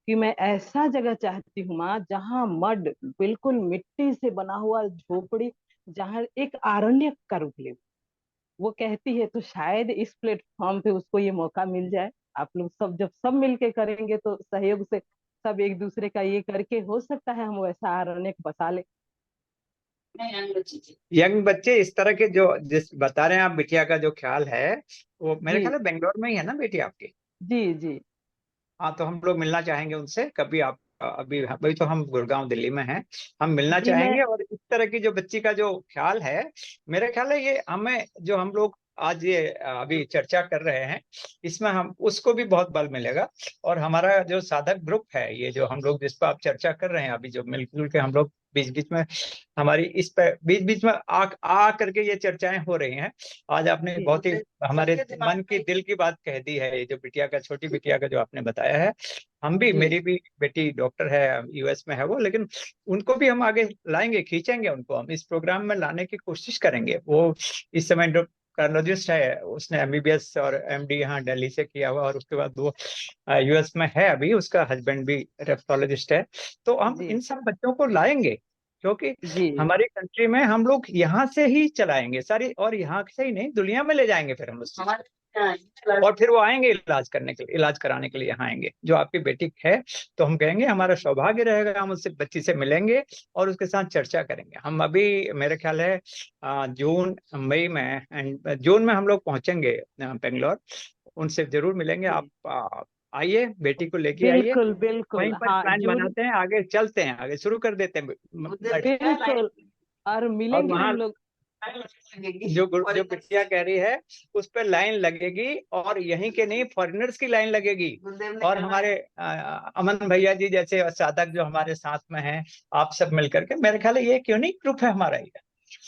कि मैं ऐसा जगह चाहती हूँ माँ जहाँ मड, बिल्कुल मिट्टी से बना हुआ झोपड़ी, जहाँ एक आरण्य का रूप ले। वो कहती है तो शायद इस प्लेटफॉर्म पे उसको ये मौका मिल जाए। आप लोग सब जब सब मिलके करेंगे तो सहयोग से सब एक दूसरे का ये करके हो सकता है हम वैसा आरण्य बसा ले। यंग बच्चे इस तरह के जो जिस बता रहे हैं आप, बिटिया का जो ख्याल है, वो मेरे जी ख्याल है बेंगलोर में ही है ना बेटी आपकी? जी जी हाँ, तो हम लोग मिलना चाहेंगे उनसे कभी। आप अभी अभी तो हम गुड़गांव दिल्ली में हैं, हम मिलना जी। मैं चाहेंगे। और इस तरह की जो बच्ची का जो ख्याल है, मेरा ख्याल है ये हमें, जो हम लोग आज ये अभी चर्चा कर रहे हैं, इसमें हम उसको भी बहुत बल मिलेगा। और हमारा जो साधक ग्रुप है, ये जो हम लोग जिस पर आप चर्चा कर रहे हैं अभी, जो मिलजुल के हम लोग बीच बीच में हमारी इस पे बीच बीच में आ करके ये चर्चाएं हो रही हैं। आज आपने जी बहुत ही हमारे मन की दिल की बात कह दी है। ये जो बिटिया का, छोटी बिटिया का जो आपने बताया है, हम भी, जी मेरी भी बेटी डॉक्टर है, यूएस में है वो, लेकिन उनको भी हम आगे लाएंगे, खींचेंगे उनको, हम इस प्रोग्राम में लाने की कोशिश करेंगे। वो इस समय कार्डियोलॉजिस्ट है, उसने एमबीबीएस और एमडी यहाँ दिल्ली से किया हुआ, और उसके बाद वो यूएस में है अभी, उसका हस्बैंड भी रेप्टोलॉजिस्ट है। तो हम जी इन सब बच्चों को लाएंगे, क्योंकि जी हमारी कंट्री में हम लोग यहाँ से ही चलाएंगे सारी, और यहाँ से ही नहीं दुनिया में ले जाएंगे फिर हम लोग। और फिर वो आएंगे इलाज करने के लिए, इलाज कराने के लिए यहाँ आएंगे। जो आपकी बेटी है, तो हम कहेंगे हमारा सौभाग्य रहेगा, हम उससे, बच्ची से मिलेंगे और उसके साथ चर्चा करेंगे। हम अभी मेरे ख्याल है जून मई में एंड जून में हम लोग पहुंचेंगे बेंगलोर, उनसे जरूर मिलेंगे। जी। आप आइए, बेटी को लेके आइए, बिल्कुल बिल्कुल, वहीं पर हाँ प्लान जून, बनाते हैं, आगे चलते हैं, आगे शुरू कर देते हैं। बिल्कुल। और और मिलेंगे वहाँ हम लोग। जो बिटिया कह रही है, उस पर लाइन लगेगी, और यहीं के नहीं, फॉरेनर्स की लाइन लगेगी। और हमारे अमन भैया जी जैसे साधक जो हमारे साथ में हैं, आप सब मिलकर के, मेरे ख्याल है ये एक यूनिक ग्रुप है हमारा। ये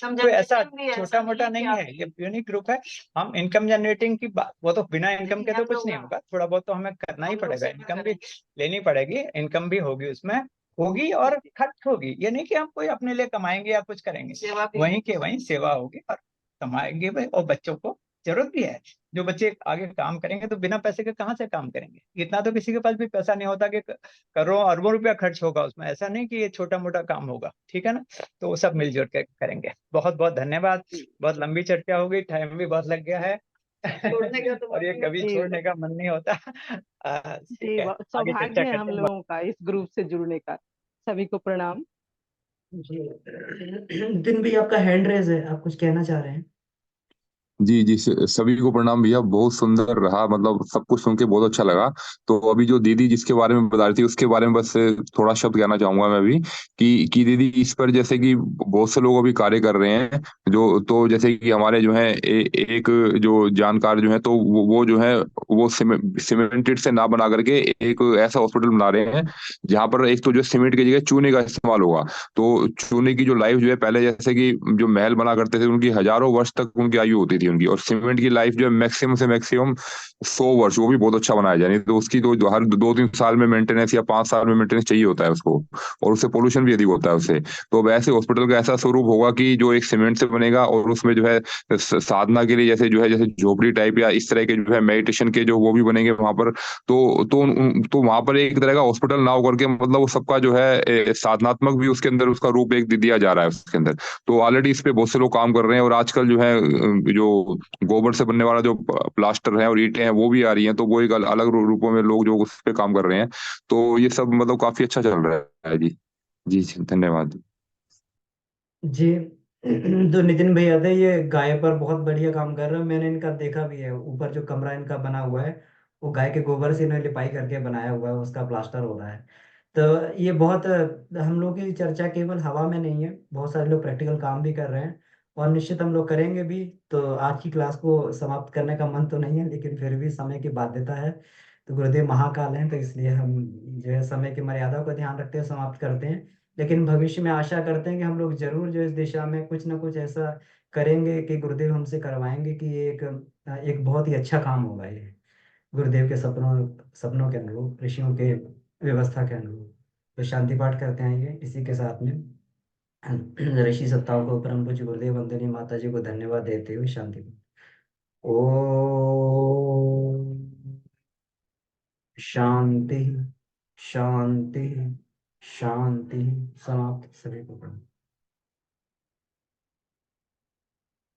कोई ऐसा छोटा मोटा नहीं है, ये यूनिक ग्रुप है। हम इनकम जनरेटिंग की बात, वो तो बिना इनकम के तो कुछ नहीं होगा, थोड़ा बहुत तो हमें करना ही पड़ेगा, इनकम भी लेनी पड़ेगी, इनकम भी होगी उसमें, होगी और खर्च होगी। ये नहीं कि हम कोई अपने लिए कमाएंगे या कुछ करेंगे, वहीं के वहीं सेवा होगी और कमाएंगे भी, और बच्चों को जरूरत भी है। जो बच्चे आगे काम करेंगे तो बिना पैसे के कहाँ से काम करेंगे? इतना तो किसी के पास भी पैसा नहीं होता कि करोड़ों अरबों रुपया खर्च होगा उसमें, ऐसा नहीं कि ये छोटा मोटा काम होगा। ठीक है ना? तो वो सब मिलजुल के करेंगे। बहुत बहुत धन्यवाद। बहुत लंबी चर्चा हो गई, टाइम भी बहुत लग गया है। छोड़ने का तो और ये कभी जी छोड़ने का मन नहीं होता। ठीक जी, है, आगे चर्चा सौभाग्य है हम करते हैं। लोगों का इस ग्रुप से जुड़ने का। सभी को प्रणाम। जी। दिन भी आपका हैंड रेज है, आप कुछ कहना चाह रहे हैं? जी जी, सभी को प्रणाम भैया। बहुत सुंदर रहा, मतलब सब कुछ सुन के बहुत अच्छा लगा। तो अभी जो दीदी जिसके बारे में बता रही थी, उसके बारे में बस थोड़ा शब्द कहना चाहूंगा मैं भी, कि दीदी इस पर जैसे कि बहुत से लोग अभी कार्य कर रहे हैं। जो तो जैसे कि हमारे जो है एक जो जानकार जो है, तो वो जो है वो सीमेंटेड से ना बना करके एक ऐसा हॉस्पिटल बना रहे हैं जहाँ पर एक तो जो सीमेंट की जगह चूने का इस्तेमाल होगा। तो चूने की जो लाइफ जो है, पहले जैसे कि जो महल बना करते थे, उनकी हजारों वर्ष तक उनकी आयु होती थी। थी उनकी। और सीमेंट की लाइफ जो है मैक्सिमम से मैक्सिमम 100 वर्ष, वो भी बहुत अच्छा बनाया जाए, नहीं तो उसकी तो हर 2-3 साल में मेंटेनेंस या 5 साल में मेंटेनेंस चाहिए होता है उसको। और उससे पोल्यूशन भी अधिक होता है उससे। तो अब ऐसे हॉस्पिटल का ऐसा स्वरूप होगा कि जो एक सीमेंट से बनेगा, और उसमें जो है साधना के लिए जैसे जो है, जैसे झोपड़ी टाइप या इस तरह के जो है मेडिटेशन के जो वो भी बनेंगे वहां पर। तो वहां पर एक तरह का हॉस्पिटल ना होकर के मतलब वो सबका जो है साधनात्मक भी उसके अंदर उसका रूप एक दिया जा रहा है उसके अंदर। तो ऑलरेडी इस पे बहुत से लोग काम कर रहे हैं। और आजकल जो है जो गोबर से बनने वाला जो प्लास्टर है और ईंटें हैं वो भी आ रही हैं, तो वो एक अलग रूपों में लोग जो उस पे काम कर रहे हैं। तो ये सब मतलब काफी अच्छा चल रहा है जी। जी जी, धन्यवाद। जी। जो नितिन भैया थे ये गाय पर बहुत बढ़िया काम कर रहे हैं, मैंने इनका देखा भी है। ऊपर जो कमरा इनका बना हुआ है वो गाय के गोबर से इन्होंने लिपाई करके बनाया हुआ है, उसका प्लास्टर हो रहा है। तो ये बहुत हम लोग की चर्चा केवल हवा में नहीं है, बहुत सारे लोग प्रैक्टिकल काम भी कर रहे हैं और निश्चित हम लोग करेंगे भी। तो आज की क्लास को समाप्त करने का मन तो नहीं है, लेकिन फिर भी समय की बाध्यता है। तो गुरुदेव महाकाल हैं, तो इसलिए हम जो है समय की मर्यादा को ध्यान रखते हुए समाप्त करते हैं। लेकिन भविष्य में आशा करते हैं कि हम लोग जरूर जो इस दिशा में कुछ ना कुछ ऐसा करेंगे कि गुरुदेव हमसे करवाएंगे कि ये एक बहुत ही अच्छा काम होगा ये, गुरुदेव के सपनों सपनों के अनुरूप, ऋषियों के व्यवस्था के अनुरूप। तो शांति पाठ करते हैं ये इसी के साथ में। ऋषि सत्ताओं को परम पूज्य गुरुदेव वंदनीय माता जी को धन्यवाद देते हुए शांति पाठ। ओम शांति शांति शांति। समाप्त। सभी को प्रणाम।